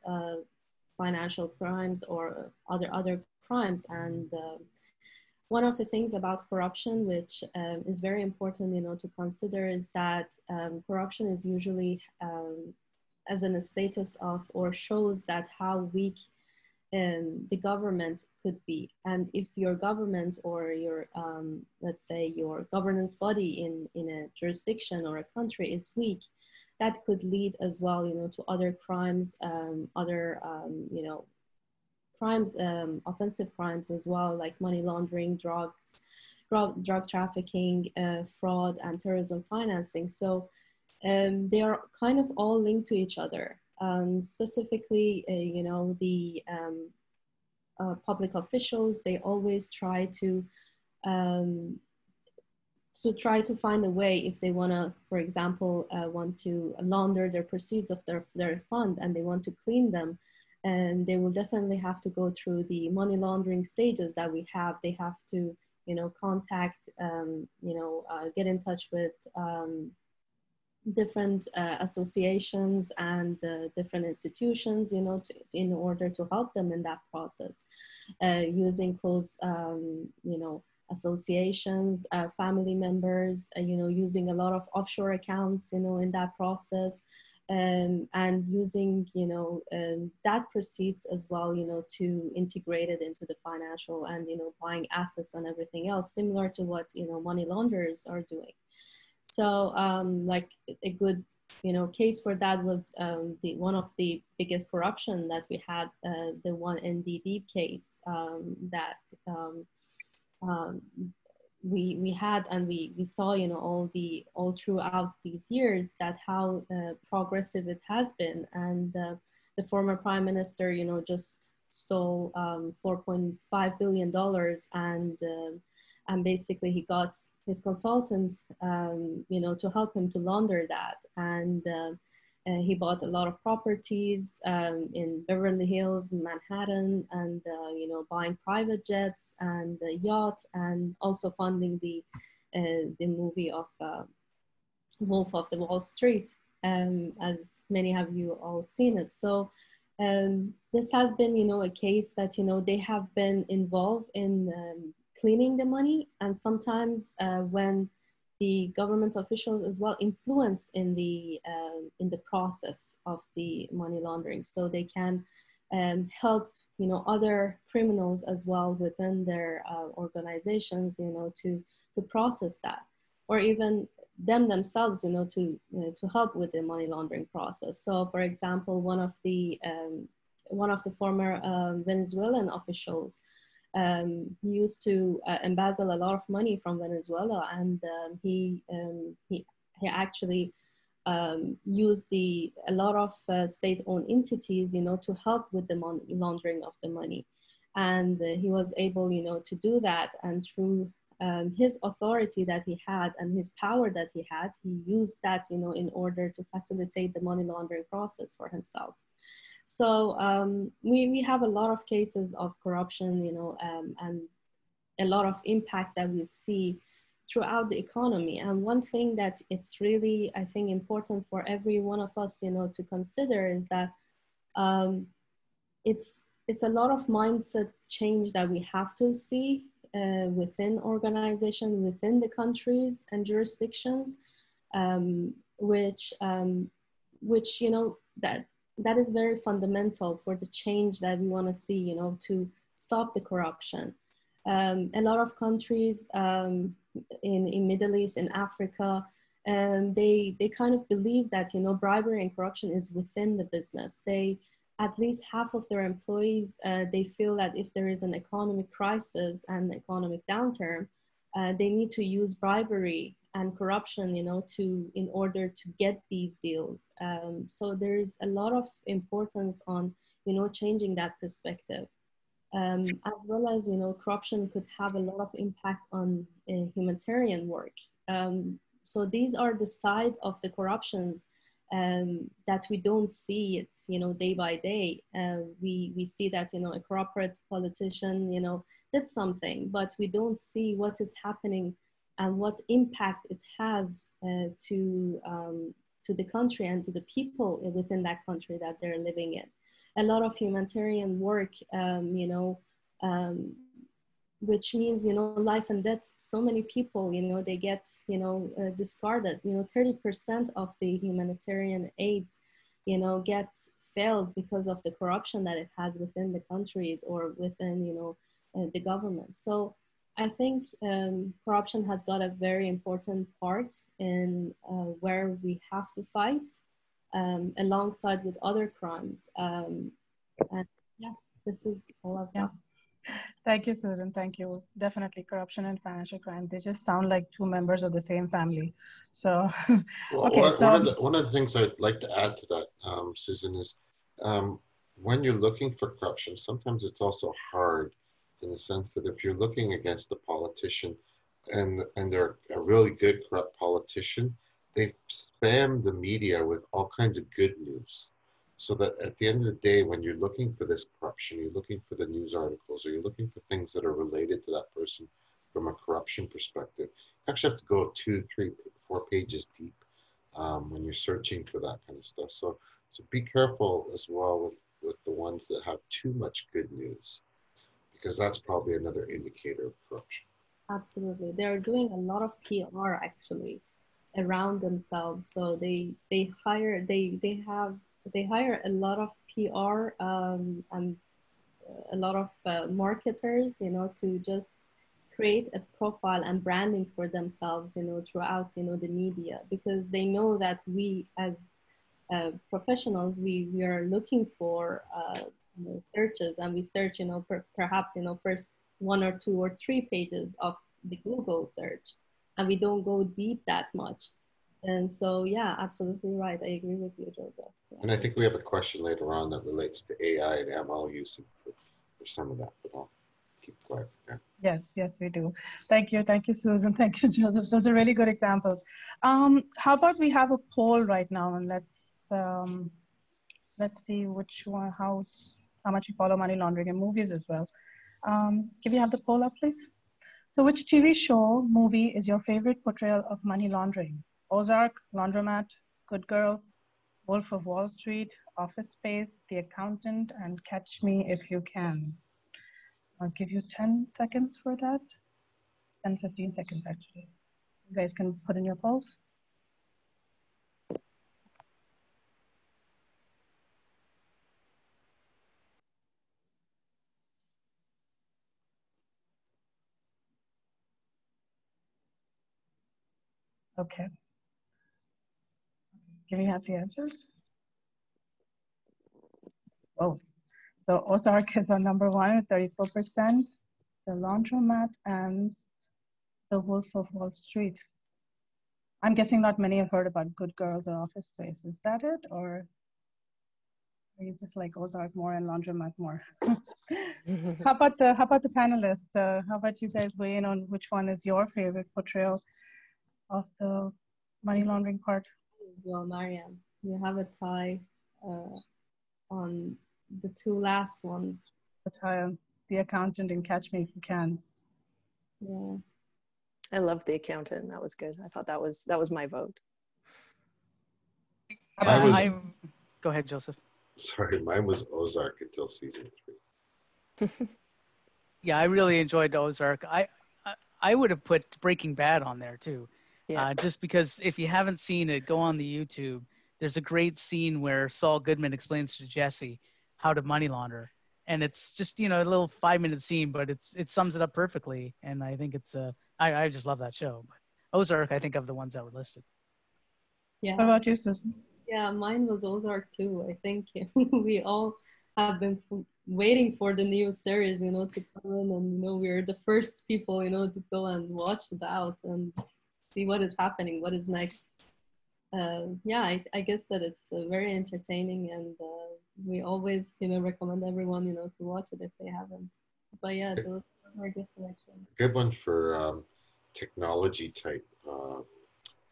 financial crimes or other crimes. And one of the things about corruption, which is very important, to consider, is that corruption is usually as in a status of, or shows that how weak the government could be. And if your government or your, let's say your governance body in a jurisdiction or a country is weak, that could lead as well, to other crimes, crimes, offensive crimes as well, like money laundering, drug trafficking, fraud, and terrorism financing. So they are kind of all linked to each other. Specifically, the public officials, they always try to find a way, if they want to, for example, want to launder their proceeds of their fund and they want to clean them, and they will definitely have to go through the money laundering stages that we have. They have to, contact, get in touch with different associations and different institutions, in order to help them in that process, using close, associations, family members, using a lot of offshore accounts, in that process, and using, that proceeds as well, to integrate it into the financial and, buying assets and everything else, similar to what, money launderers are doing. So like a good, case for that was one of the biggest corruption that we had, the one NDB case that we had, and we saw, all throughout these years, that how progressive it has been. And the former prime minister, just stole $4.5 billion, and and basically he got his consultant, you know, to help him to launder that. And he bought a lot of properties in Beverly Hills, Manhattan, and you know, buying private jets and a yacht, and also funding the movie of Wolf of the Wall Street, as many of you all seen it. So this has been, you know, a case that, you know, they have been involved in cleaning the money, and sometimes when the government officials as well influence in the process of the money laundering, so they can help, you know, other criminals as well within their organizations, you know, to process that, or even them themselves, you know, to help with the money laundering process. So, for example, one of the former Venezuelan officials used to embezzle a lot of money from Venezuela, and he actually used a lot of state-owned entities, you know, to help with the money laundering of the money, and he was able, you know, to do that, and through his authority that he had and his power that he had, he used that, you know, in order to facilitate the money laundering process for himself. So we have a lot of cases of corruption, you know, and a lot of impact that we see throughout the economy. And one thing that it's really, I think, important for every one of us, you know, to consider is that it's a lot of mindset change that we have to see within organizations, within the countries and jurisdictions, which you know, that is very fundamental for the change that we want to see, you know, to stop the corruption. A lot of countries in Middle East, in Africa, they kind of believe that, you know, bribery and corruption is within the business. At least half of their employees, they feel that if there is an economic crisis and economic downturn, they need to use bribery and corruption, you know, in order to get these deals. So there is a lot of importance on, you know, changing that perspective. As well as, you know, corruption could have a lot of impact on humanitarian work. So these are the side of the corruptions that we don't see it, you know, day by day. We see that, you know, a corporate politician, you know, did something, but we don't see what is happening and what impact it has to the country and to the people within that country that they're living in. A lot of humanitarian work, you know, which means, you know, life and death. So many people, you know, they get, you know, discarded. You know, 30% of the humanitarian aids, you know, get failed because of the corruption that it has within the countries or within, you know, the government. So I think corruption has got a very important part in where we have to fight alongside with other crimes. And yeah, this is all I've got. Thank you, Susan. Thank you. Definitely corruption and financial crime. They just sound like two members of the same family. So, well, okay. One of the things I'd like to add to that, Susan, is when you're looking for corruption, sometimes it's also hard in the sense that if you're looking against a politician and they're a really good corrupt politician, they spam the media with all kinds of good news. So that at the end of the day, when you're looking for this corruption, you're looking for the news articles, or you're looking for things that are related to that person from a corruption perspective, you actually have to go 2, 3, 4 pages deep when you're searching for that kind of stuff. So be careful as well with the ones that have too much good news, because that's probably another indicator of corruption. Absolutely. They're doing a lot of PR actually around themselves. So they hire a lot of PR and a lot of marketers, you know, to just create a profile and branding for themselves, you know, throughout, you know, the media, because they know that we as professionals, we are looking for you know, searches, and we search, you know, perhaps, you know, first 1 or 2 or 3 pages of the Google search, and we don't go deep that much. And so, yeah, absolutely right. I agree with you, Joseph. Yeah. And I think we have a question later on that relates to AI and ML use for some of that, but I'll keep quiet for now. Yes, yes, we do. Thank you, Susan. Thank you, Joseph. Those are really good examples. How about we have a poll right now, and let's see which one, how much you follow money laundering in movies as well. Can we have the poll up, please? So, which TV show, movie is your favorite portrayal of money laundering? Ozark, Laundromat, Good Girls, Wolf of Wall Street, Office Space, The Accountant, and Catch Me If You Can. I'll give you 10 seconds for that. 10, 15 seconds actually. You guys can put in your polls. Okay. Can we have the answers? Oh, so Ozark is on number one, 34%, The Laundromat, and The Wolf of Wall Street. I'm guessing not many have heard about Good Girls or Office Space. Is that it, or are you just like Ozark more and Laundromat more? How about the panelists? How about you guys weigh in on which one is your favorite portrayal of the money laundering part? As well, Mariam, you have a tie on the two last ones. The Accountant and Catch Me If You Can. Yeah. I love The Accountant. That was good. I thought that was my vote. Go ahead, Joseph. Sorry, mine was Ozark until season 3. Yeah, I really enjoyed Ozark. I would have put Breaking Bad on there too. Yeah. Just because if you haven't seen it, go on the YouTube. There's a great scene where Saul Goodman explains to Jesse how to money launder. And it's just, a little 5-minute scene, but it sums it up perfectly. And I think I just love that show. But Ozark, I think, of the ones that were listed. Yeah. What about you, Susan? Yeah, mine was Ozark too. I think we all have been waiting for the new series, to come in, and we're the first people, to go and watch it out and see what is happening, what is next. Yeah, I guess that it's very entertaining, and we always, recommend everyone, to watch it if they haven't. But yeah, those are good selections. Good one for technology type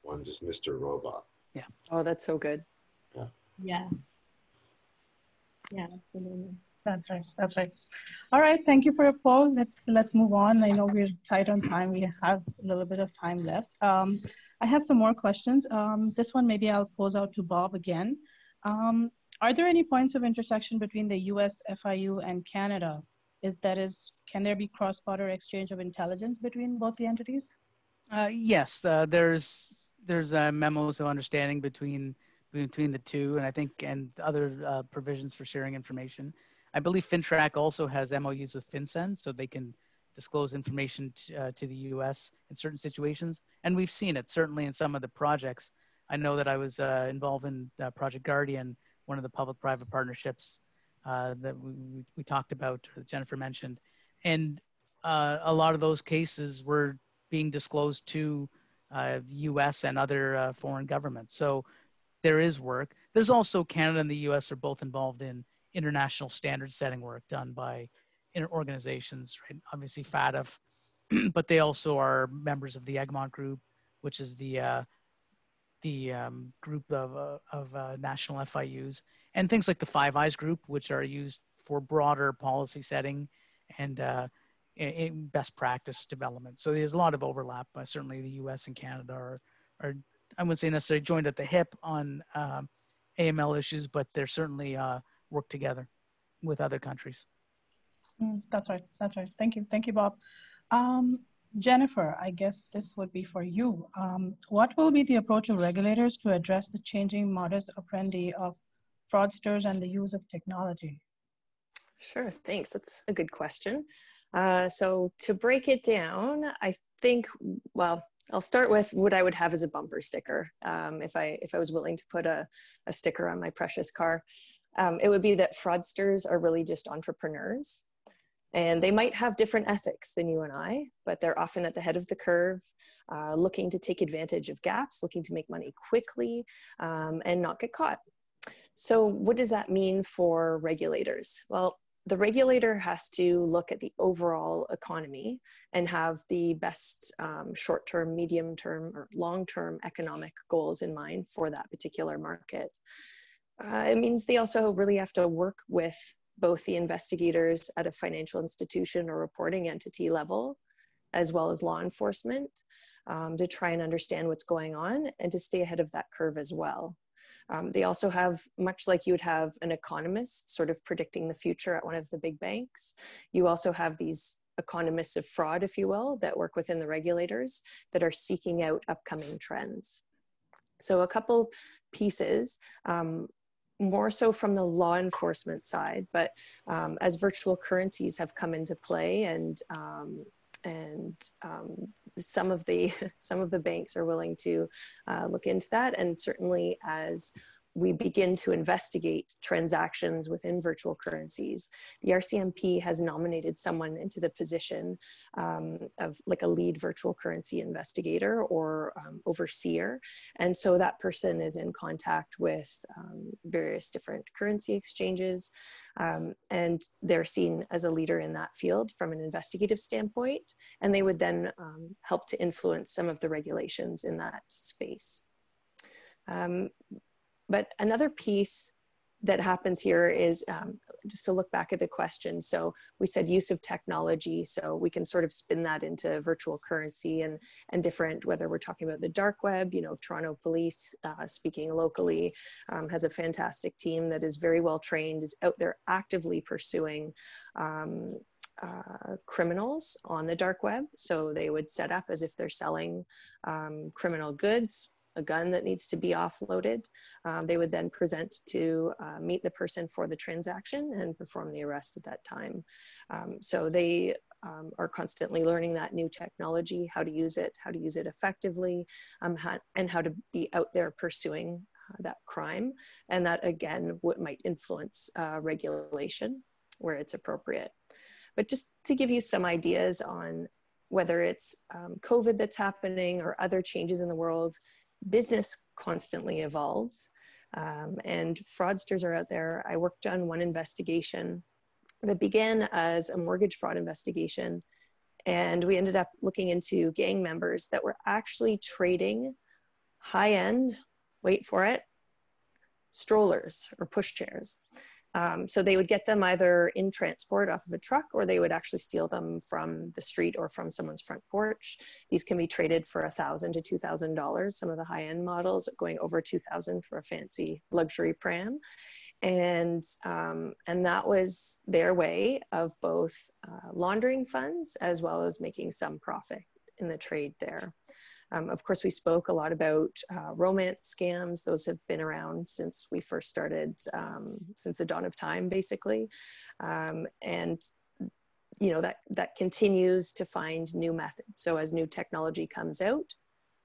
ones is Mr. Robot. Yeah. Oh, that's so good. Yeah. Yeah. Yeah, absolutely. That's right. All right, thank you for your poll. Let's move on. I know we're tight on time. We have a little bit of time left. I have some more questions. This one maybe I'll pose out to Bob again. Are there any points of intersection between the US, FIU, and Canada? Can there be cross-border exchange of intelligence between both the entities? Yes, there's memos of understanding between the two, and I think other provisions for sharing information. I believe FinTrack also has MOUs with FinCEN, so they can disclose information to the U.S. in certain situations, and we've seen it certainly in some of the projects. I know that I was involved in Project Guardian, one of the public-private partnerships that we talked about, that Jennifer mentioned, and a lot of those cases were being disclosed to the U.S. and other foreign governments. So there is work. There's also Canada and the U.S. are both involved in international standard setting work done by organizations, right? Obviously FATF, but they also are members of the Egmont Group, which is the group of national FIUs, and things like the Five Eyes Group, which are used for broader policy setting and in best practice development. So there's a lot of overlap. Certainly the US and Canada are I wouldn't say necessarily joined at the hip on AML issues, but they're certainly work together with other countries. That's right. Thank you, Bob. Jennifer, I guess this would be for you. What will be the approach of regulators to address the changing modus operandi of fraudsters and the use of technology? Sure, thanks. That's a good question. So to break it down, I think, well, I'll start with what I would have as a bumper sticker. If I was willing to put a sticker on my precious car, it would be that fraudsters are really just entrepreneurs. And they might have different ethics than you and I, but they're often at the head of the curve, looking to take advantage of gaps, looking to make money quickly, and not get caught. So what does that mean for regulators? Well, the regulator has to look at the overall economy and have the best short-term, medium-term, or long-term economic goals in mind for that particular market. It means they also really have to work with both the investigators at a financial institution or reporting entity level, as well as law enforcement, to try and understand what's going on and to stay ahead of that curve as well. They also have, much like you would have an economist sort of predicting the future at one of the big banks, you also have these economists of fraud, if you will, that work within the regulators that are seeking out upcoming trends. So a couple pieces, more so from the law enforcement side, but as virtual currencies have come into play and some of the banks are willing to look into that, and certainly as we begin to investigate transactions within virtual currencies, the RCMP has nominated someone into the position of like a lead virtual currency investigator or overseer. And so that person is in contact with various different currency exchanges, and they're seen as a leader in that field from an investigative standpoint, and they would then help to influence some of the regulations in that space. But another piece that happens here is just to look back at the question. So we said use of technology, so we can sort of spin that into virtual currency and different, whether we're talking about the dark web, you know, Toronto Police, speaking locally, has a fantastic team that is very well trained, is out there actively pursuing criminals on the dark web. So they would set up as if they're selling criminal goods, a gun that needs to be offloaded. They would then present to meet the person for the transaction and perform the arrest at that time. So they are constantly learning that new technology, how to use it effectively, and how to be out there pursuing that crime. And that again, what might influence regulation where it's appropriate. But just to give you some ideas on whether it's COVID that's happening or other changes in the world, business constantly evolves, and fraudsters are out there. I worked on one investigation that began as a mortgage fraud investigation, and we ended up looking into gang members that were actually trading high-end, wait for it, strollers or pushchairs. So they would get them either in transport off of a truck, or they would actually steal them from the street or from someone's front porch. These can be traded for $1,000 to $2,000. Some of the high-end models going over $2,000 for a fancy luxury pram. And that was their way of both laundering funds as well as making some profit in the trade there. Of course, we spoke a lot about romance scams. Those have been around since we first started, since the dawn of time, basically. And, you know, that continues to find new methods. So as new technology comes out,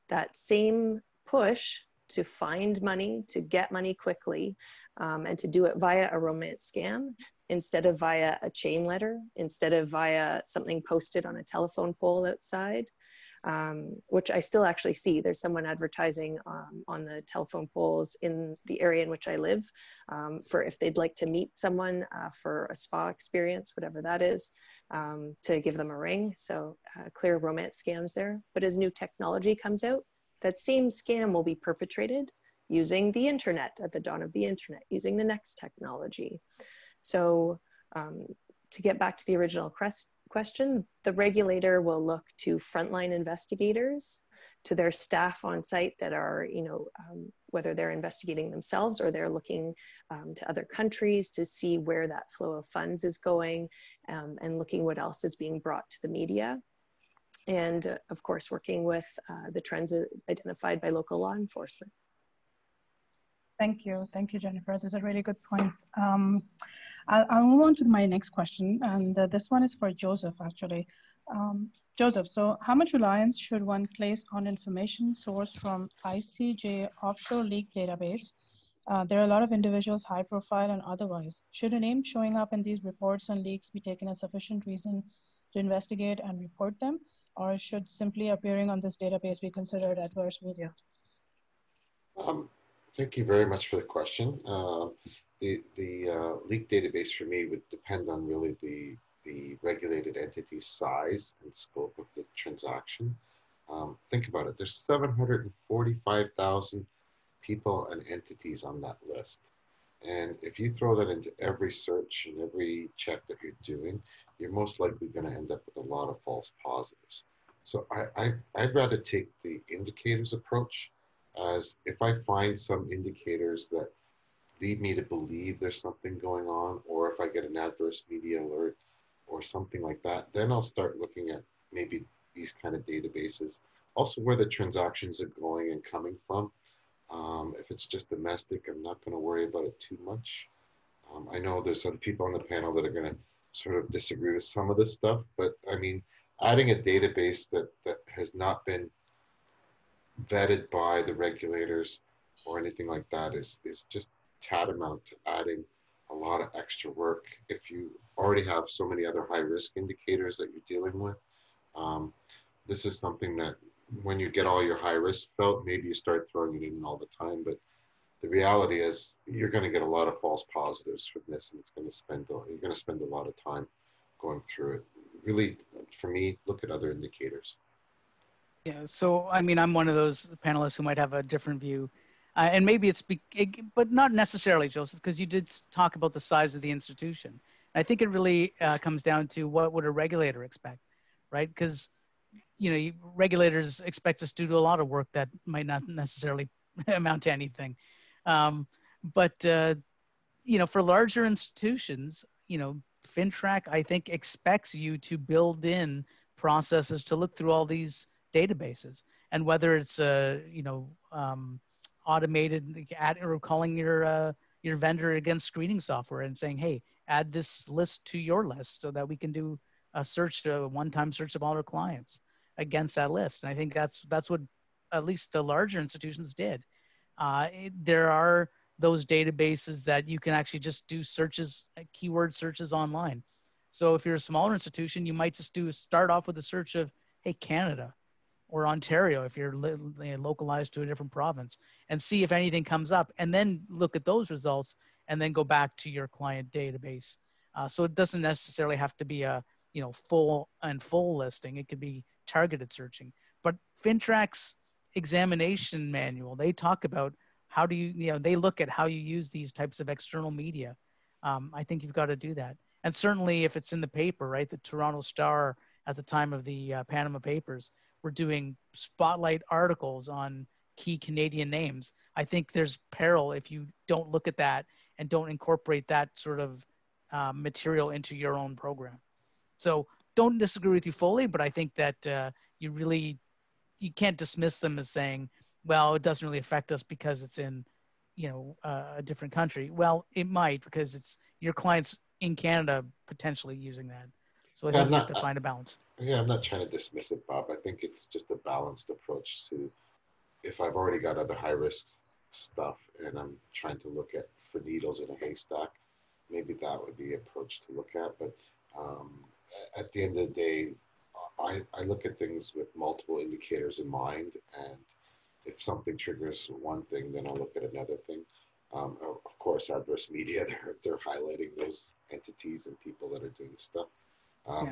that same push to find money, to get money quickly, and to do it via a romance scam, instead of via a chain letter, instead of via something posted on a telephone pole outside, which I still actually see. There's someone advertising on the telephone poles in the area in which I live for if they'd like to meet someone for a spa experience, whatever that is, to give them a ring. So clear romance scams there. But as new technology comes out, that same scam will be perpetrated using the internet at the dawn of the internet, using the next technology. So to get back to the original question, the regulator will look to frontline investigators, to their staff on site that are, you know, whether they're investigating themselves or they're looking to other countries to see where that flow of funds is going, and looking what else is being brought to the media. And of course, working with the trends identified by local law enforcement. Thank you, Jennifer. Those are really good points. I'll move on to my next question, and this one is for Joseph, actually. Joseph, so how much reliance should one place on information sourced from ICJ offshore leak database? There are a lot of individuals, high profile and otherwise. Should a name showing up in these reports and leaks be taken as sufficient reason to investigate and report them, or should simply appearing on this database be considered adverse media? Thank you very much for the question. the leak database for me would depend on really the regulated entity's size and scope of the transaction. Think about it. There's 745,000 people and entities on that list. And if you throw that into every search and every check that you're doing, you're most likely going to end up with a lot of false positives. So I'd rather take the indicators approach, as if I find some indicators that lead me to believe there's something going on, or if I get an adverse media alert or something like that, then I'll start looking at maybe these kind of databases. Also, where the transactions are going and coming from. If it's just domestic, I'm not going to worry about it too much. I know there's other people on the panel that are going to sort of disagree with some of this stuff, but I mean, adding a database that has not been vetted by the regulators or anything like that is just tantamount to adding a lot of extra work if you already have so many other high risk indicators that you're dealing with. This is something that when you get all your high risk out, maybe you start throwing it in all the time, but the reality is you're going to get a lot of false positives from this, and you're going to spend a lot of time going through it. Really, for me, look at other indicators. Yeah, so I mean, I'm one of those panelists who might have a different view, and maybe but not necessarily, Joseph, because you did talk about the size of the institution. I think it really comes down to what would a regulator expect, right? Because regulators expect us to do a lot of work that might not necessarily amount to anything. But for larger institutions, FinTrack, I think, expects you to build in processes to look through all these databases, and whether it's automated or calling your vendor against screening software and saying, hey, add this list to your list so that we can do a one-time search of all our clients against that list. And I think that's what at least the larger institutions did. There are those databases that you can actually just do searches, keyword searches online. So if you're a smaller institution, you might just start off with a search of, hey, Canada or Ontario, if you're localized to a different province, and see if anything comes up, and then look at those results and then go back to your client database. So it doesn't necessarily have to be a full listing. It could be targeted searching. But FinTrack's examination manual, they talk about how do they look at how you use these types of external media. I think you've got to do that. And certainly if it's in the paper, right, the Toronto Star at the time of the Panama Papers were doing spotlight articles on key Canadian names. I think there's peril if you don't look at that and don't incorporate that sort of material into your own program. So don't disagree with you fully, but I think that you can't dismiss them as saying, well, it doesn't really affect us because it's in, a different country. Well, it might, because it's your clients in Canada potentially using that. So I think you have to find a balance. Yeah, I'm not trying to dismiss it, Bob. I think it's just a balanced approach to, if I've already got other high risk stuff and I'm trying to look at for needles in a haystack, maybe that would be an approach to look at. But at the end of the day, I look at things with multiple indicators in mind, and if something triggers one thing, then I'll look at another thing. Of course, adverse media, they're highlighting those entities and people that are doing stuff.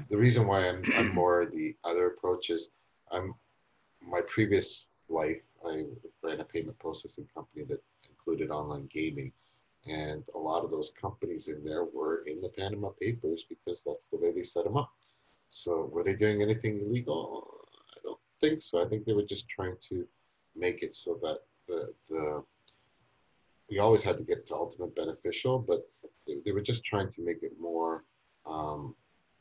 The reason why I'm more the other approach is my previous life, I ran a payment processing company that included online gaming. And a lot of those companies in there were in the Panama Papers because that's the way they set them up. So were they doing anything illegal? I don't think so. I think they were just trying to make it so that we always had to get to ultimate beneficial, but they were just trying to make it more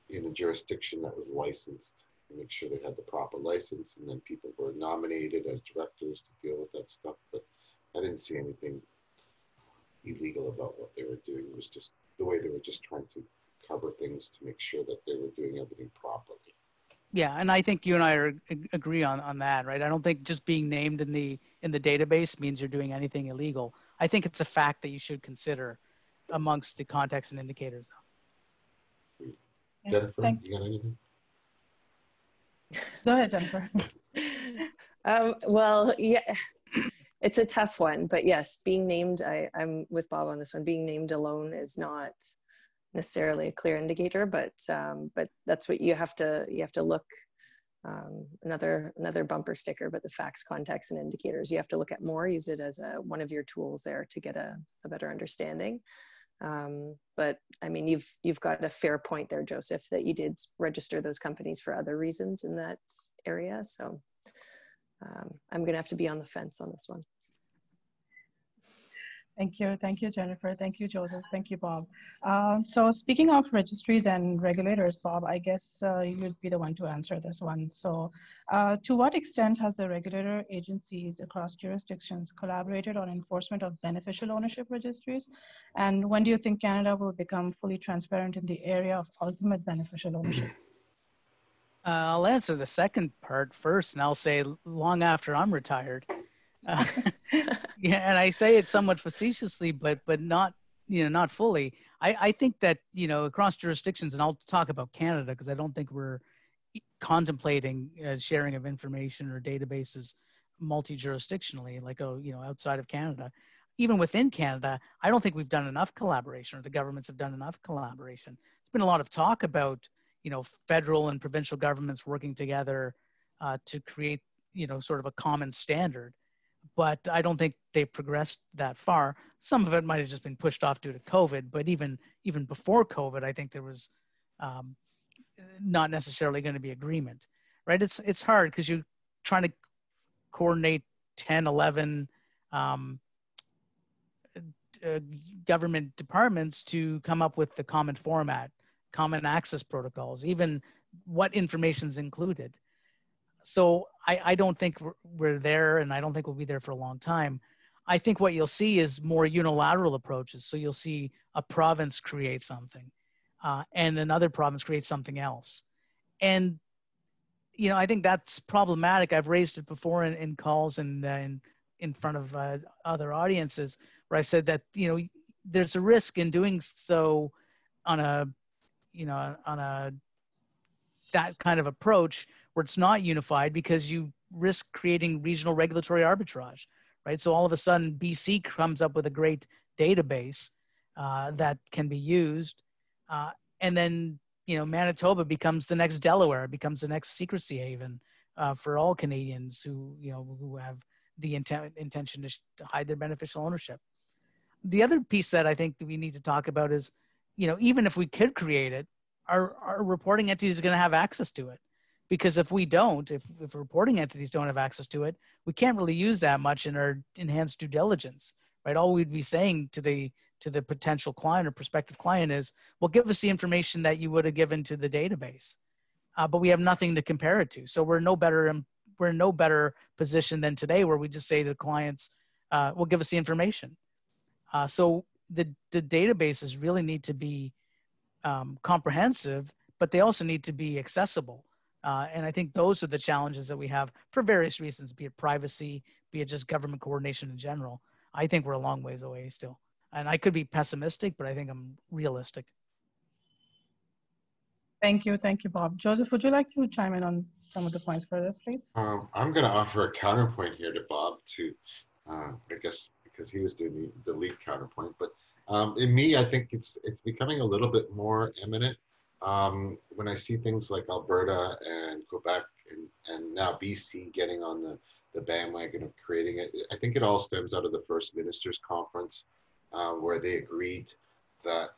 in a jurisdiction that was licensed, to make sure they had the proper license, and then people were nominated as directors to deal with that stuff. But I didn't see anything illegal about what they were doing. It was just the way they were just trying to cover things to make sure that they were doing everything properly. Yeah, and I think you and I agree on that, right? I don't think just being named in the database means you're doing anything illegal. I think it's a fact that you should consider amongst the context and indicators, though. Jennifer, you got anything? Go ahead, Jennifer. Well, yeah, it's a tough one, but yes, being named, I'm with Bob on this one. Being named alone is not necessarily a clear indicator, but that's what you have to look. Another bumper sticker, but the facts, context, and indicators. You have to look at more. Use it as one of your tools there to get a better understanding. But I mean, you've got a fair point there, Joseph, that you did register those companies for other reasons in that area. So I'm going to have to be on the fence on this one. Thank you, Jennifer. Thank you, Joseph. Thank you, Bob. So speaking of registries and regulators, Bob, I guess you'd be the one to answer this one. So to what extent has the regulator agencies across jurisdictions collaborated on enforcement of beneficial ownership registries? And when do you think Canada will become fully transparent in the area of ultimate beneficial ownership? I'll answer the second part first, and I'll say long after I'm retired. Yeah, and I say it somewhat facetiously, but not not fully. I think that across jurisdictions, and I'll talk about Canada because I don't think we're contemplating sharing of information or databases multi-jurisdictionally, like outside of Canada. Even within Canada, I don't think we've done enough collaboration, or the governments have done enough collaboration. There's been a lot of talk about federal and provincial governments working together to create sort of a common standard. But I don't think they've progressed that far. Some of it might have just been pushed off due to COVID, but even before COVID, I think there was not necessarily going to be agreement, right? It's hard because you're trying to coordinate 10, 11 government departments to come up with the common format, common access protocols, even what information is included. So I don't think we're there, and I don't think we'll be there for a long time. I think what you'll see is more unilateral approaches. So you'll see a province create something and another province create something else. And, I think that's problematic. I've raised it before in calls and in front of other audiences where I've said that, there's a risk in doing so on that kind of approach where it's not unified, because you risk creating regional regulatory arbitrage, right? So all of a sudden BC comes up with a great database that can be used. And then, Manitoba becomes the next Delaware, becomes the next secrecy haven for all Canadians who have the intention to hide their beneficial ownership. The other piece that I think that we need to talk about is, even if we could create it, our reporting entities are going to have access to it. Because if we don't, if reporting entities don't have access to it, we can't really use that much in our enhanced due diligence, right? All we'd be saying to the potential client or prospective client is, well, give us the information that you would have given to the database, but we have nothing to compare it to. So we're in no better position than today, where we just say to the clients, well, give us the information. So the databases really need to be comprehensive, but they also need to be accessible. And I think those are the challenges that we have for various reasons, be it privacy, be it just government coordination in general. I think we're a long ways away still. And I could be pessimistic, but I think I'm realistic. Thank you, Bob. Joseph, would you like to chime in on some of the points for this, please? I'm going to offer a counterpoint here to Bob, I guess because he was doing the lead counterpoint. But in me, I think it's becoming a little bit more imminent. When I see things like Alberta and Quebec and now BC getting on the bandwagon of creating it, I think it all stems out of the First Ministers Conference, where they agreed that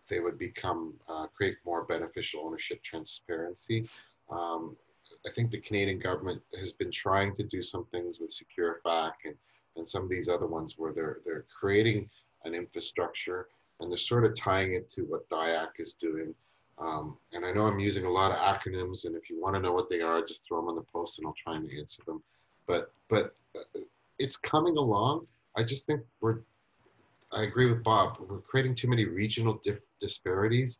they would create more beneficial ownership transparency. I think the Canadian government has been trying to do some things with SecureFac and some of these other ones where they're creating an infrastructure and they're sort of tying it to what DIAC is doing. And I know I'm using a lot of acronyms, and if you want to know what they are, just throw them on the post and I'll try and answer them. But it's coming along. I just think I agree with Bob. We're creating too many regional disparities,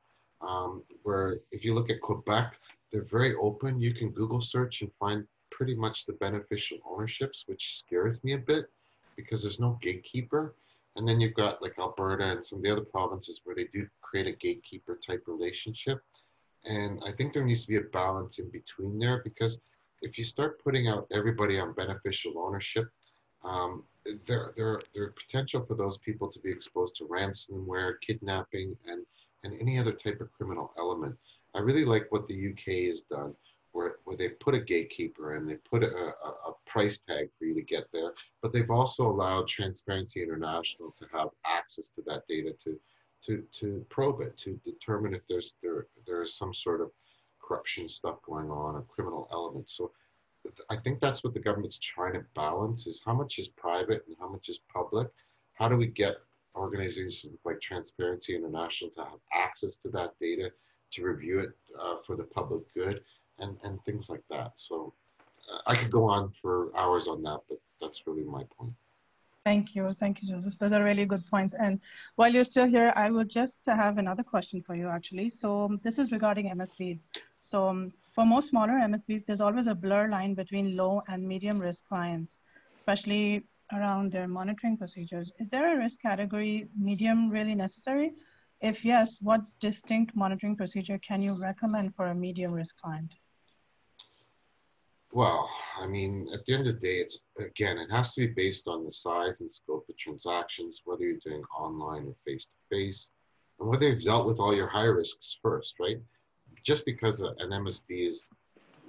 where if you look at Quebec, they're very open. You can Google search and find pretty much the beneficial ownerships, which scares me a bit because there's no gatekeeper. And then you've got like Alberta and some of the other provinces where they do create a gatekeeper type relationship. And I think there needs to be a balance in between there, because if you start putting out everybody on beneficial ownership, there are potential for those people to be exposed to ransomware, kidnapping, and any other type of criminal element. I really like what the UK has done, where they put a gatekeeper and they put a price tag for you to get there, but they've also allowed Transparency International to have access to that data to probe it, to determine if there is some sort of corruption stuff going on, a criminal element. So I think that's what the government's trying to balance, is how much is private and how much is public. How do we get organizations like Transparency International to have access to that data, to review it for the public good, and things like that. So I could go on for hours on that, but that's really my point. Thank you, Joseph. Those are really good points. And while you're still here, I will just have another question for you, actually. So this is regarding MSPs. So for most smaller MSPs, there's always a blur line between low and medium risk clients, especially around their monitoring procedures. Is there a risk category medium really necessary? If yes, what distinct monitoring procedure can you recommend for a medium risk client? Well, I mean, at the end of the day, it has to be based on the size and scope of transactions, whether you're doing online or face-to-face, and whether you've dealt with all your high risks first, right? Just because an MSP is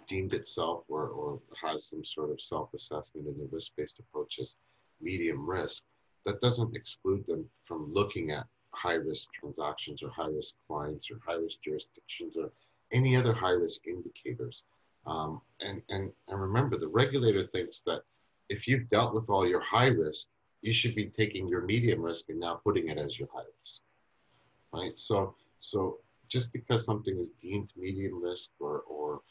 deemed itself or has some sort of self-assessment in the risk-based approach as medium risk, that doesn't exclude them from looking at high-risk transactions or high-risk clients or high-risk jurisdictions or any other high-risk indicators. And remember, the regulator thinks that if you've dealt with all your high risk, you should be taking your medium risk and now putting it as your high risk, right? So just because something is deemed medium risk or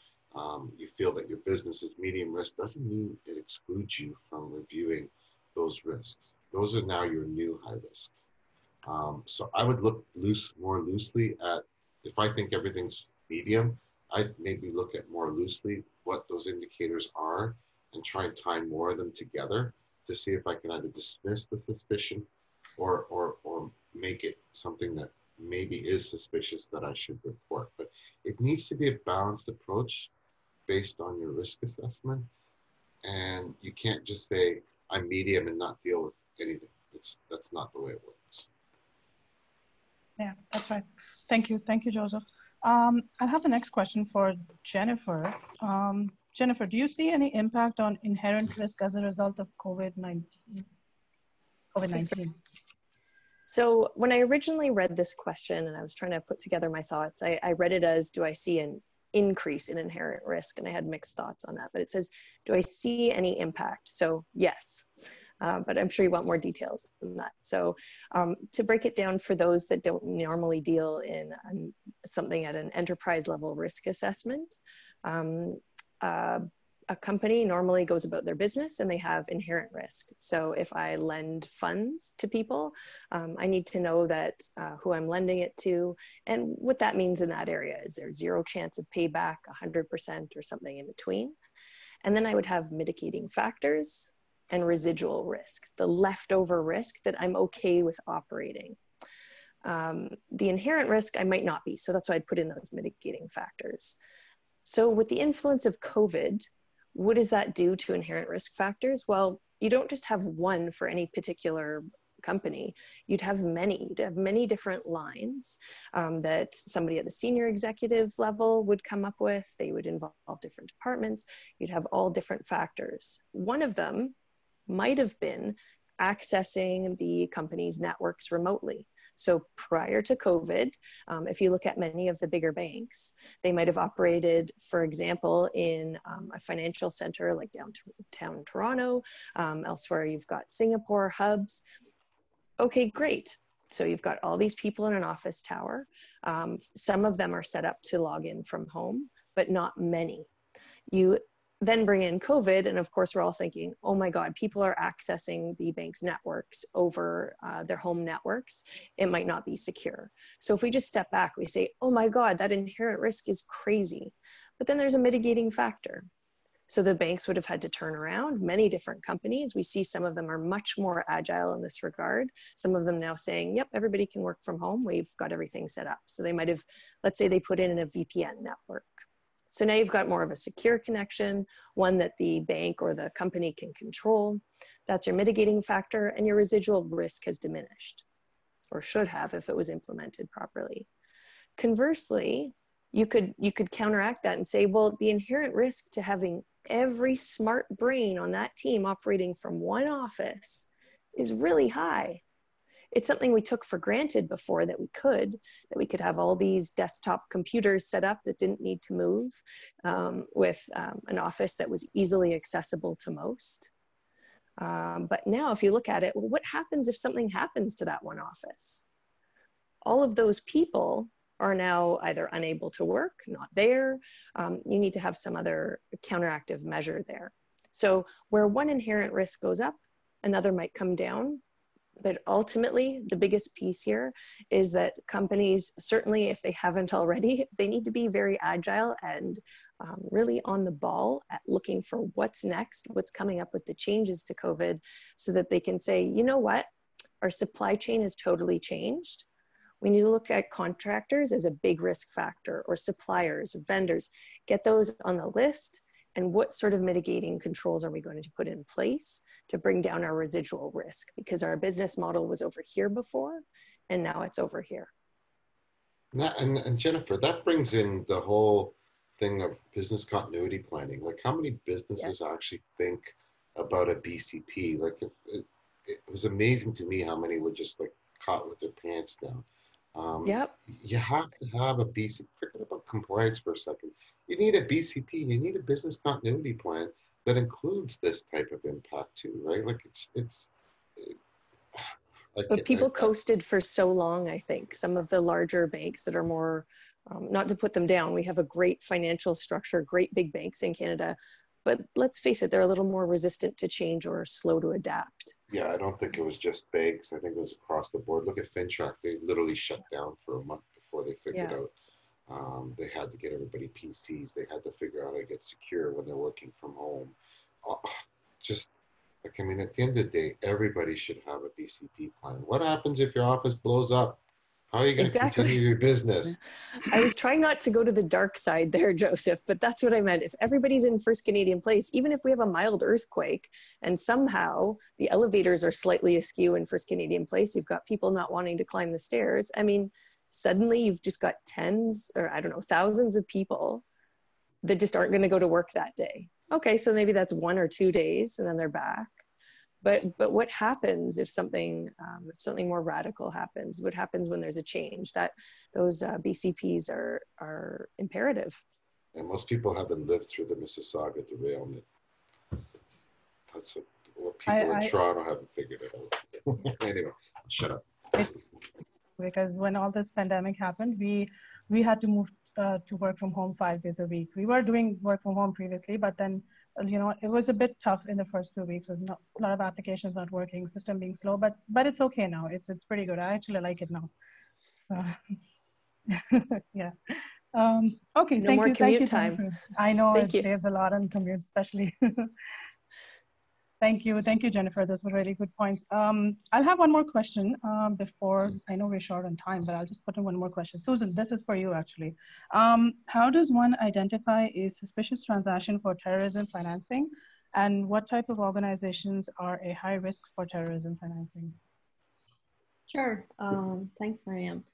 you feel that your business is medium risk doesn't mean it excludes you from reviewing those risks. Those are now your new high risks. So I would look more loosely at, if I think everything's medium, I'd maybe look at more loosely what those indicators are and try and tie more of them together to see if I can either dismiss the suspicion or make it something that maybe is suspicious that I should report. But it needs to be a balanced approach based on your risk assessment. And you can't just say, I'm medium and not deal with anything. That's not the way it works. Yeah, that's right. Thank you, Joseph. I have the next question for Jennifer. Jennifer, do you see any impact on inherent risk as a result of COVID-19? So when I originally read this question and I was trying to put together my thoughts, I read it as, do I see an increase in inherent risk? And I had mixed thoughts on that, but it says, do I see any impact? So yes. But I'm sure you want more details than that. So to break it down for those that don't normally deal in something at an enterprise level risk assessment, a company normally goes about their business and they have inherent risk. So if I lend funds to people, I need to know that who I'm lending it to and what that means in that area. Is there zero chance of payback, 100% or something in between? And then I would have mitigating factors and residual risk, the leftover risk that I'm okay with operating. The inherent risk I might not be, so that's why I'd put in those mitigating factors. So with the influence of COVID, what does that do to inherent risk factors? Well, you don't just have one for any particular company. You'd have many different lines that somebody at the senior executive level would come up with. They would involve different departments. You'd have all different factors. One of them might have been accessing the company's networks remotely. So prior to COVID, if you look at many of the bigger banks, they might have operated, for example, in a financial center like downtown Toronto. Elsewhere, you've got Singapore hubs. Okay, great. So you've got all these people in an office tower. Some of them are set up to log in from home, but not many. You then bring in COVID, and of course we're all thinking, oh my God, people are accessing the bank's networks over their home networks. It might not be secure. So if we just step back, we say, oh my God, that inherent risk is crazy. But then there's a mitigating factor. So the banks would have had to turn around. Many different companies, we see some of them are much more agile in this regard. Some of them now saying, yep, everybody can work from home. We've got everything set up. So they might have, let's say they put in a VPN network. So now you've got more of a secure connection, one that the bank or the company can control. That's your mitigating factor, and your residual risk has diminished, or should have if it was implemented properly. Conversely, you could counteract that and say, well, the inherent risk to having every smart brain on that team operating from one office is really high. It's something we took for granted before, that we could have all these desktop computers set up that didn't need to move, with an office that was easily accessible to most. But now if you look at it, well, what happens if something happens to that one office? All of those people are now either unable to work, not there. You need to have some other counteractive measure there. So where one inherent risk goes up, another might come down. But ultimately, the biggest piece here is that companies, certainly if they haven't already, they need to be very agile and really on the ball at looking for what's next, what's coming up with the changes to COVID, so that they can say, you know what, our supply chain has totally changed. We need to look at contractors as a big risk factor, or suppliers, or vendors, get those on the list. And what sort of mitigating controls are we going to put in place to bring down our residual risk? Because our business model was over here before, and now it's over here. And Jennifer, that brings in the whole thing of business continuity planning. Like, how many businesses actually think about a BCP? Like, it was amazing to me how many were just like caught with their pants down. You have to have a BCP. Forget about compliance for a second. You need a BCP. You need a business continuity plan that includes this type of impact too, right? Like, but people coasted for so long, I think. Some of the larger banks that are more, not to put them down, we have a great financial structure, great big banks in Canada, but let's face it, they're a little more resistant to change or slow to adapt. Yeah, I don't think it was just banks. I think it was across the board. Look at FinTrack. They literally shut down for a month before they figured out. They had to get everybody PCs. They had to figure out how to get secure when they're working from home. Just like, I mean, at the end of the day, everybody should have a BCP plan. What happens if your office blows up? How are you going to continue your business? I was trying not to go to the dark side there, Joseph, but that's what I meant. If everybody's in First Canadian Place, even if we have a mild earthquake and somehow the elevators are slightly askew in First Canadian Place, you've got people not wanting to climb the stairs. I mean, suddenly you've just got tens, or I don't know, thousands of people that just aren't going to go to work that day. Okay, so maybe that's 1 or 2 days and then they're back. But what happens if something more radical happens? What happens when there's a change? That those BCPs are imperative. And most people haven't lived through the Mississauga derailment. That's what people in Toronto haven't figured it out. Anyway, shut up. Because when all this pandemic happened, we had to move to work from home 5 days a week. We were doing work from home previously, but then, you know, it was a bit tough in the first 2 weeks with a lot of applications not working, system being slow, but it's okay now. It's pretty good. I actually like it now. Yeah. Okay. No more commute time. I know it saves a lot on commute, especially. Thank you, Jennifer. Those were really good points. I'll have one more question before, I know we're short on time, but I'll just put in one more question. Susan, this is for you actually. How does one identify a suspicious transaction for terrorism financing, and what type of organizations are a high risk for terrorism financing? Sure, thanks, Mariam.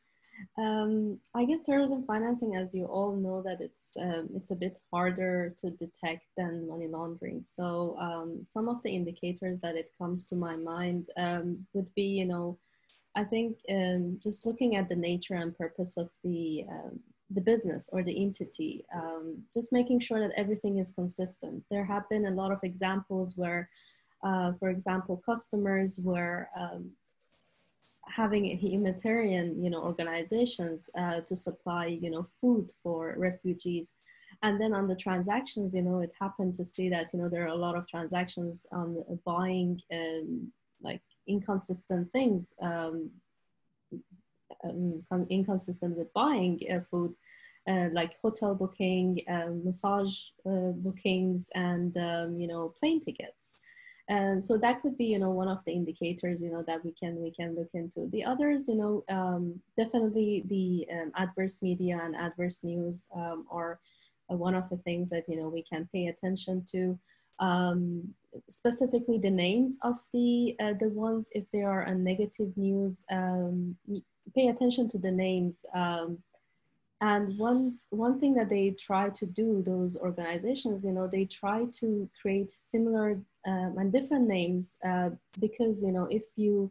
I guess terrorism financing, as you all know, that it's a bit harder to detect than money laundering. So some of the indicators that it comes to my mind would be, you know, I think just looking at the nature and purpose of the business or the entity, just making sure that everything is consistent. There have been a lot of examples where, for example, customers were having humanitarian, you know, organizations to supply, you know, food for refugees. And then on the transactions, you know, it happened to see that, you know, there are a lot of transactions on buying like inconsistent things, inconsistent with buying food, like hotel booking, massage bookings, and, you know, plane tickets. So that could be, you know, one of the indicators, you know, that we can look into. The others, you know, definitely the adverse media and adverse news are one of the things that, you know, we can pay attention to. Specifically the names of the ones, if there are a negative news, pay attention to the names. And one thing that they try to do, those organizations, you know, they try to create similar and different names because, you know, if you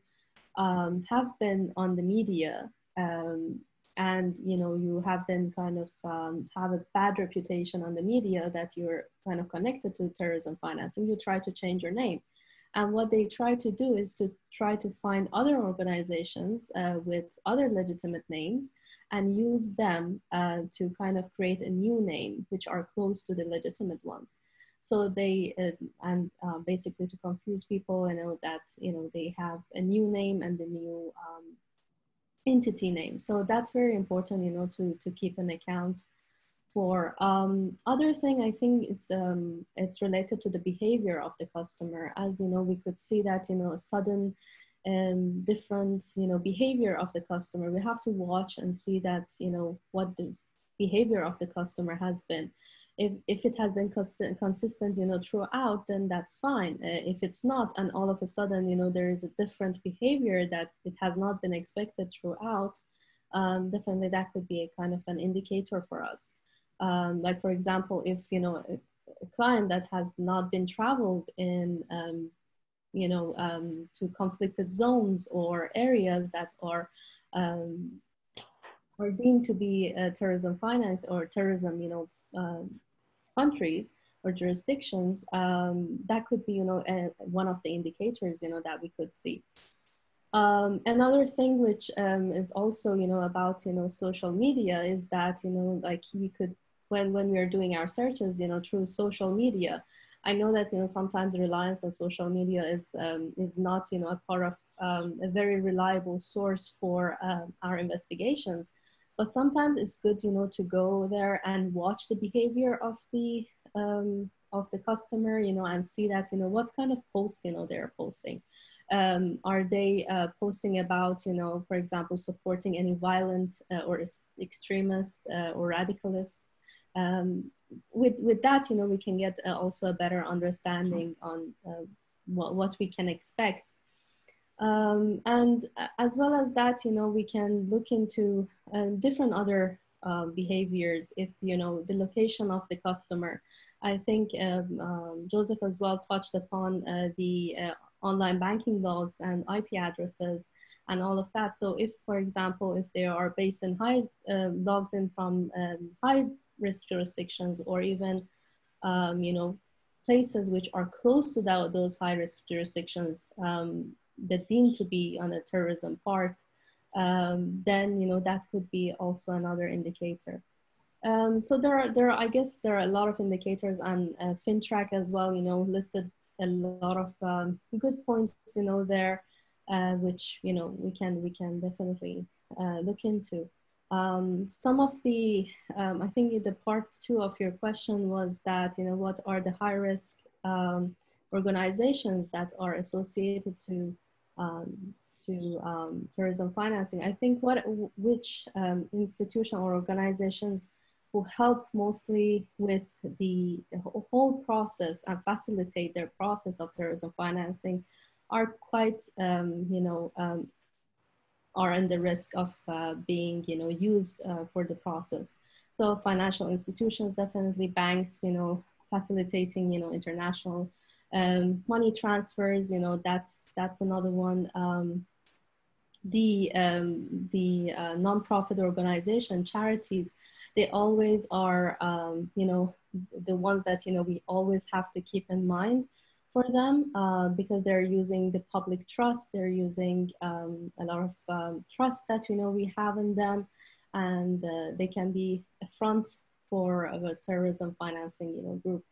have been on the media and, you know, you have been kind of have a bad reputation on the media that you're kind of connected to terrorism financing, you try to change your name. And what they try to do is to try to find other organizations with other legitimate names and use them to kind of create a new name, which are close to the legitimate ones. So they, basically to confuse people, you know, that, you know, they have a new name and the new entity name. So that's very important, you know, to keep an account for. Other thing, I think it's related to the behavior of the customer. As you know, we could see that, you know, a sudden different, you know, behavior of the customer. We have to watch and see that, you know, what the behavior of the customer has been. If it has been consistent, you know, throughout, then that's fine. If it's not, and all of a sudden, you know, there is a different behavior that it has not been expected throughout, definitely that could be a kind of an indicator for us. Like, for example, if, you know, a client that has not been traveled in, you know, to conflicted zones or areas that are deemed to be terrorism finance or terrorism, you know, countries or jurisdictions, that could be, you know, one of the indicators, you know, that we could see. Another thing which is also, you know, about, you know, social media is that, you know, like we could, when we are doing our searches, you know, through social media, I know that, you know, sometimes reliance on social media is not, you know, a part of a very reliable source for our investigations. But sometimes it's good, you know, to go there and watch the behavior of the customer, you know, and see that, you know, what kind of post, you know, they're posting. Are they posting about, you know, for example, supporting any violent or extremist or radicalist? With that, you know, we can get also a better understanding on what we can expect. And as well as that, you know, we can look into different other behaviors. If, you know, the location of the customer, I think Joseph as well touched upon the online banking logs and IP addresses and all of that. So if, for example, if they are based in logged in from high risk jurisdictions, or even, you know, places which are close to those high risk jurisdictions that deemed to be on a terrorism part, then, you know, that could be also another indicator. So I guess there are a lot of indicators, and FinTrack as well, you know, listed a lot of good points, you know, there, which, you know, we can definitely look into. Some of the, I think the part 2 of your question was that, you know, what are the high risk organizations that are associated to terrorism financing. I think which institution or organizations who help mostly with the whole process and facilitate their process of terrorism financing are quite, you know, are in the risk of being, you know, used for the process. So financial institutions, definitely banks, you know, facilitating, you know, international money transfers, you know, that's another one. The nonprofit organization, charities, they always are, you know, the ones that, you know, we always have to keep in mind for them because they're using the public trust, they're using a lot of trust that, you know, we have in them, and they can be a front for a terrorism financing, you know, group.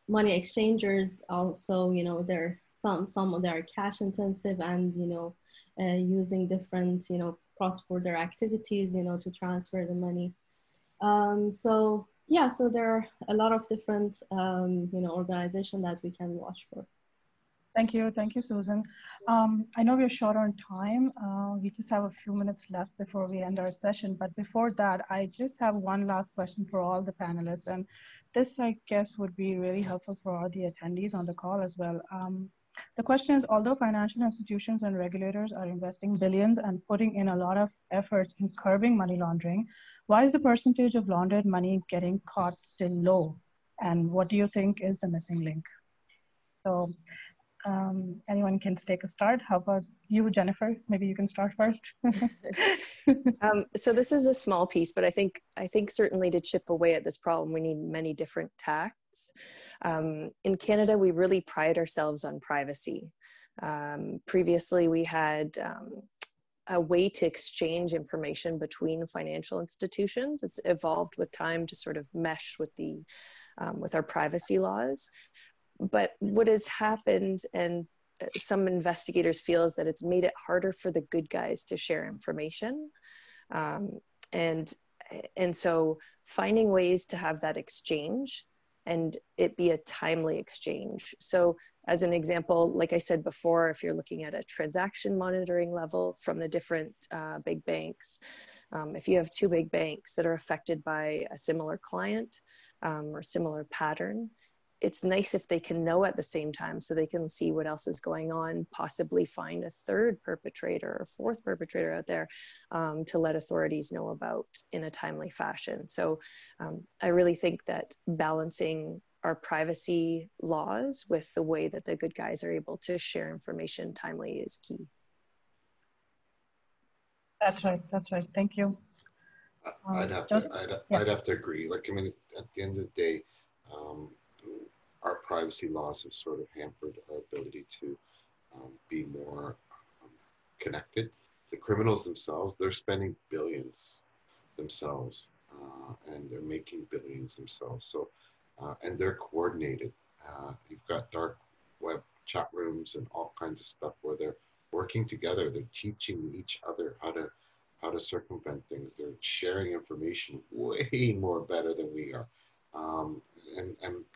Money exchangers also, you know, they're some of them are cash intensive and, you know, using different, you know, cross-border activities, you know, to transfer the money. So yeah, so there are a lot of different, you know, organizations that we can watch for. Thank you, Susan. I know we're short on time. We just have a few minutes left before we end our session. But before that, I just have one last question for all the panelists. And this, I guess, would be really helpful for all the attendees on the call as well. The question is, although financial institutions and regulators are investing billions and putting in a lot of efforts in curbing money laundering, why is the percentage of laundered money getting caught still low? And what do you think is the missing link? So anyone can take a start. How about you, Jennifer? Maybe you can start first. So this is a small piece, but I think certainly to chip away at this problem, we need many different tacts. In Canada, we really pride ourselves on privacy. Previously, we had a way to exchange information between financial institutions. It's evolved with time to sort of mesh with the with our privacy laws. But what has happened, and some investigators feel, is that it's made it harder for the good guys to share information. And so finding ways to have that exchange and it be a timely exchange. So as an example, like I said before, if you're looking at a transaction monitoring level from the different big banks, if you have two big banks that are affected by a similar client or similar pattern, it's nice if they can know at the same time so they can see what else is going on, possibly find a third perpetrator or fourth perpetrator out there to let authorities know about in a timely fashion. So I really think that balancing our privacy laws with the way that the good guys are able to share information timely is key. That's right. Thank you. I'd have to agree. Like, I mean, at the end of the day, our privacy laws have sort of hampered our ability to be more connected. The criminals themselves, they're spending billions themselves, and they're making billions themselves. So, and they're coordinated. You've got dark web chat rooms and all kinds of stuff where they're working together. They're teaching each other how to circumvent things. They're sharing information way more better than we are. And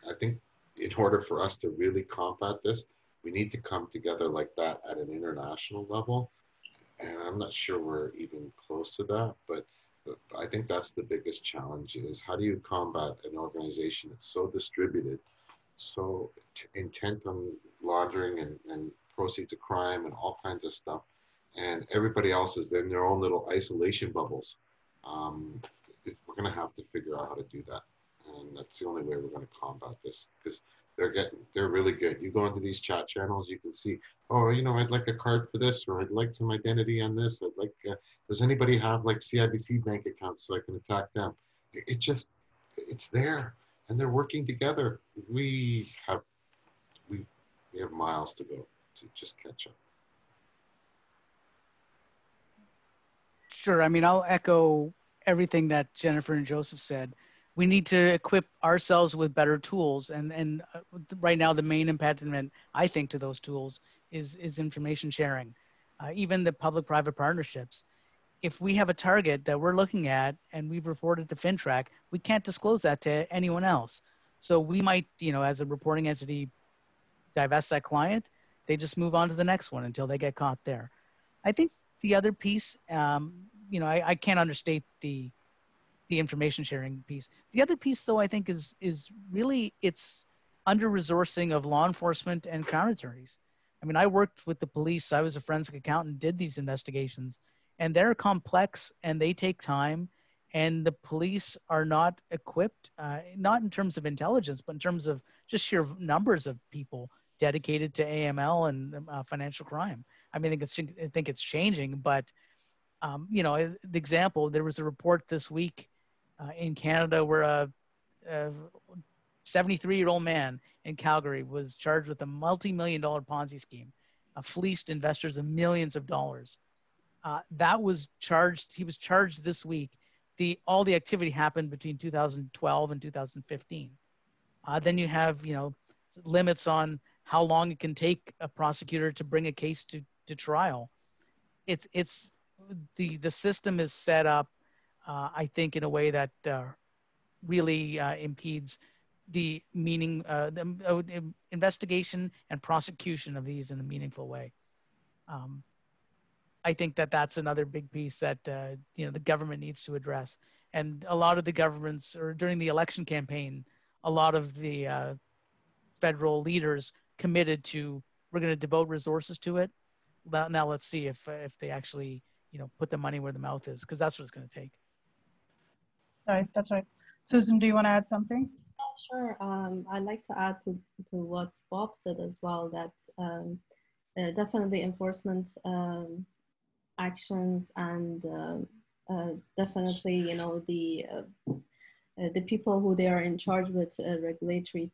I think in order for us to really combat this, we need to come together like that at an international level. And I'm not sure we're even close to that, but I think that's the biggest challenge is how do you combat an organization that's so distributed, so intent on laundering and proceeds of crime and all kinds of stuff, and everybody else is in their own little isolation bubbles. We're going to have to figure out how to do that. And that's the only way we're going to combat this, because they're really good. You go into these chat channels, you can see, oh, you know, I'd like a card for this, or I'd like some identity on this. I'd like, does anybody have like CIBC bank accounts so I can attack them? It's there, and they're working together. We have miles to go to just catch up. Sure. I mean, I'll echo everything that Jennifer and Joseph said. We need to equip ourselves with better tools. And right now, the main impediment, I think, to those tools is information sharing. Even the public-private partnerships. If we have a target that we're looking at and we've reported to FinTrack, we can't disclose that to anyone else. So we might, you know, as a reporting entity, divest that client. They just move on to the next one until they get caught there. I think the other piece, you know, I can't understate the information sharing piece. The other piece, though, I think is really it's under-resourcing of law enforcement and counter-attorneys. I mean, I worked with the police. I was a forensic accountant, did these investigations, and they're complex and they take time, and the police are not equipped, not in terms of intelligence, but in terms of just sheer numbers of people dedicated to AML and financial crime. I mean, I think it's changing, but you know, the example, there was a report this week in Canada where a 73-year-old man in Calgary was charged with a multi-million-dollar Ponzi scheme, fleeced investors of millions of dollars. That was charged. He was charged this week. All the activity happened between 2012 and 2015. Then you have, you know, limits on how long it can take a prosecutor to bring a case to trial. It's the system is set up, I think, in a way that really impedes the investigation and prosecution of these in a meaningful way. I think that that's another big piece that the government needs to address. And a lot of the governments, or during the election campaign, a lot of the federal leaders committed to, we're going to devote resources to it. Now let's see if they actually put the money where the mouth is, because that's what it's going to take. Right, that's right. Susan, do you want to add something? Sure. I'd like to add to what Bob said as well, that definitely enforcement actions and definitely, the people who they are in charge with regulatory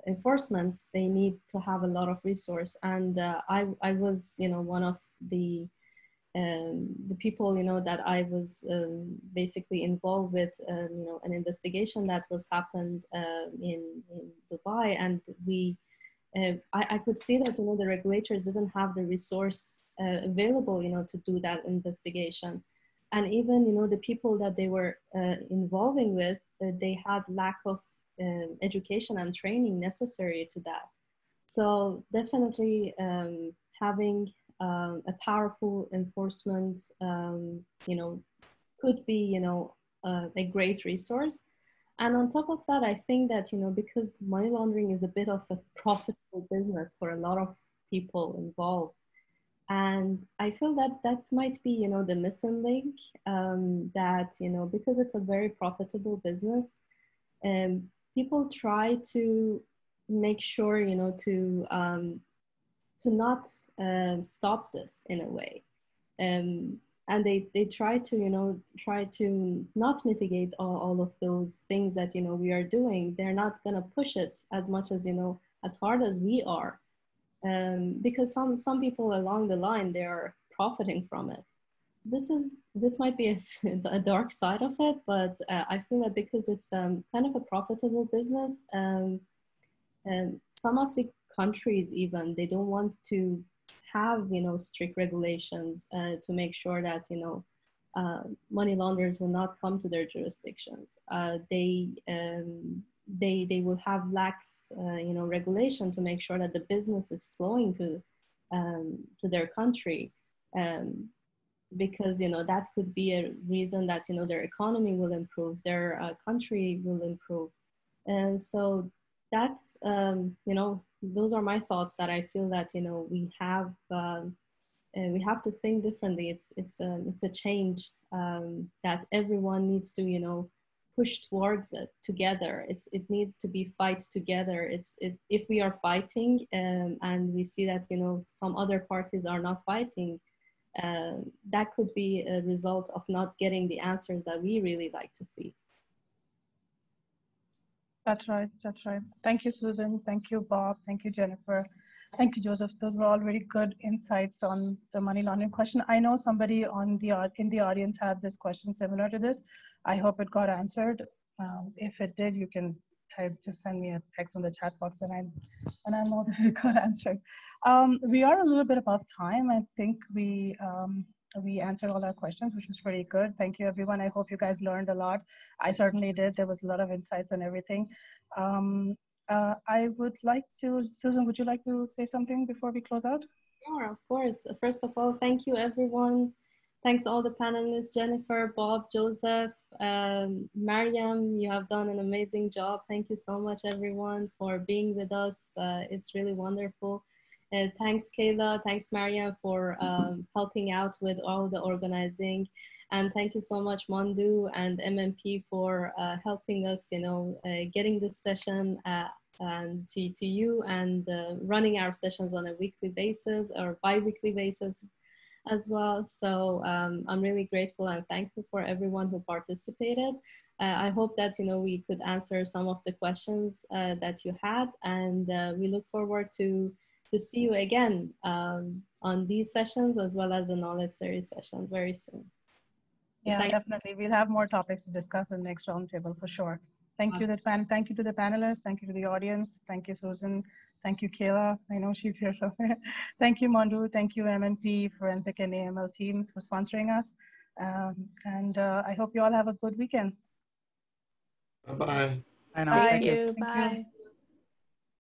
enforcements, they need to have a lot of resource. And I was, one of the people, that I was basically involved with, an investigation that was happened in Dubai, and I could see that, the regulators didn't have the resource available, to do that investigation. And even, the people that they were involving with, they had lack of education and training necessary to that. So definitely having a powerful enforcement, could be, a great resource. And on top of that, I think that, because money laundering is a bit of a profitable business for a lot of people involved. And I feel that that might be, the missing link, that, because it's a very profitable business, people try to make sure, to not stop this in a way. And they try to, try to not mitigate all of those things that, we are doing. They're not going to push it as much as, as hard as we are. Because some people along the line, they are profiting from it. This might be a dark side of it, but I feel that because it's kind of a profitable business, and some of the countries even, they don't want to have, strict regulations to make sure that, money launderers will not come to their jurisdictions. They will have lax, regulation to make sure that the business is flowing to their country. Because, that could be a reason that, their economy will improve, their country will improve. And so that's, those are my thoughts, that I feel that, we have to think differently. It's a change that everyone needs to, push towards it together. It needs to be fight together. If we are fighting and we see that, some other parties are not fighting, that could be a result of not getting the answers that we really like to see. That's right. That's right. Thank you, Susan. Thank you, Bob. Thank you, Jennifer. Thank you, Joseph. Those were all really good insights on the money laundering question. I know somebody in the audience had this question similar to this. I hope it got answered. If it did, you can just send me a text on the chat box, and I know that it got answered. We are a little bit above time. I think we answered all our questions, which was pretty good. Thank you, everyone. I hope you guys learned a lot. I certainly did. There was a lot of insights on everything. I would like to, Susan, would you like to say something before we close out? Sure, of course. First of all, thank you, everyone. Thanks all the panelists, Jennifer, Bob, Joseph, Mariam, you have done an amazing job. Thank you so much, everyone, for being with us. It's really wonderful. Thanks, Kayla. Thanks, Mariam, for helping out with all the organizing. And thank you so much, Mandu and MMP, for helping us, getting this session and to you, and running our sessions on a weekly basis or bi-weekly basis as well. So I'm really grateful and thankful for everyone who participated. I hope that we could answer some of the questions that you had, and we look forward to see you again on these sessions, as well as the Knowledge Series session very soon. Yeah, definitely. We'll have more topics to discuss in the next roundtable for sure. Thank you to the panelists. Thank you to the audience. Thank you, Susan. Thank you, Kayla. I know she's here somewhere. Thank you, Mandu. Thank you, MNP, Forensic and AML teams for sponsoring us. I hope you all have a good weekend. Bye-bye. I know. Bye. Thank you. Thank you. Thank you. Bye.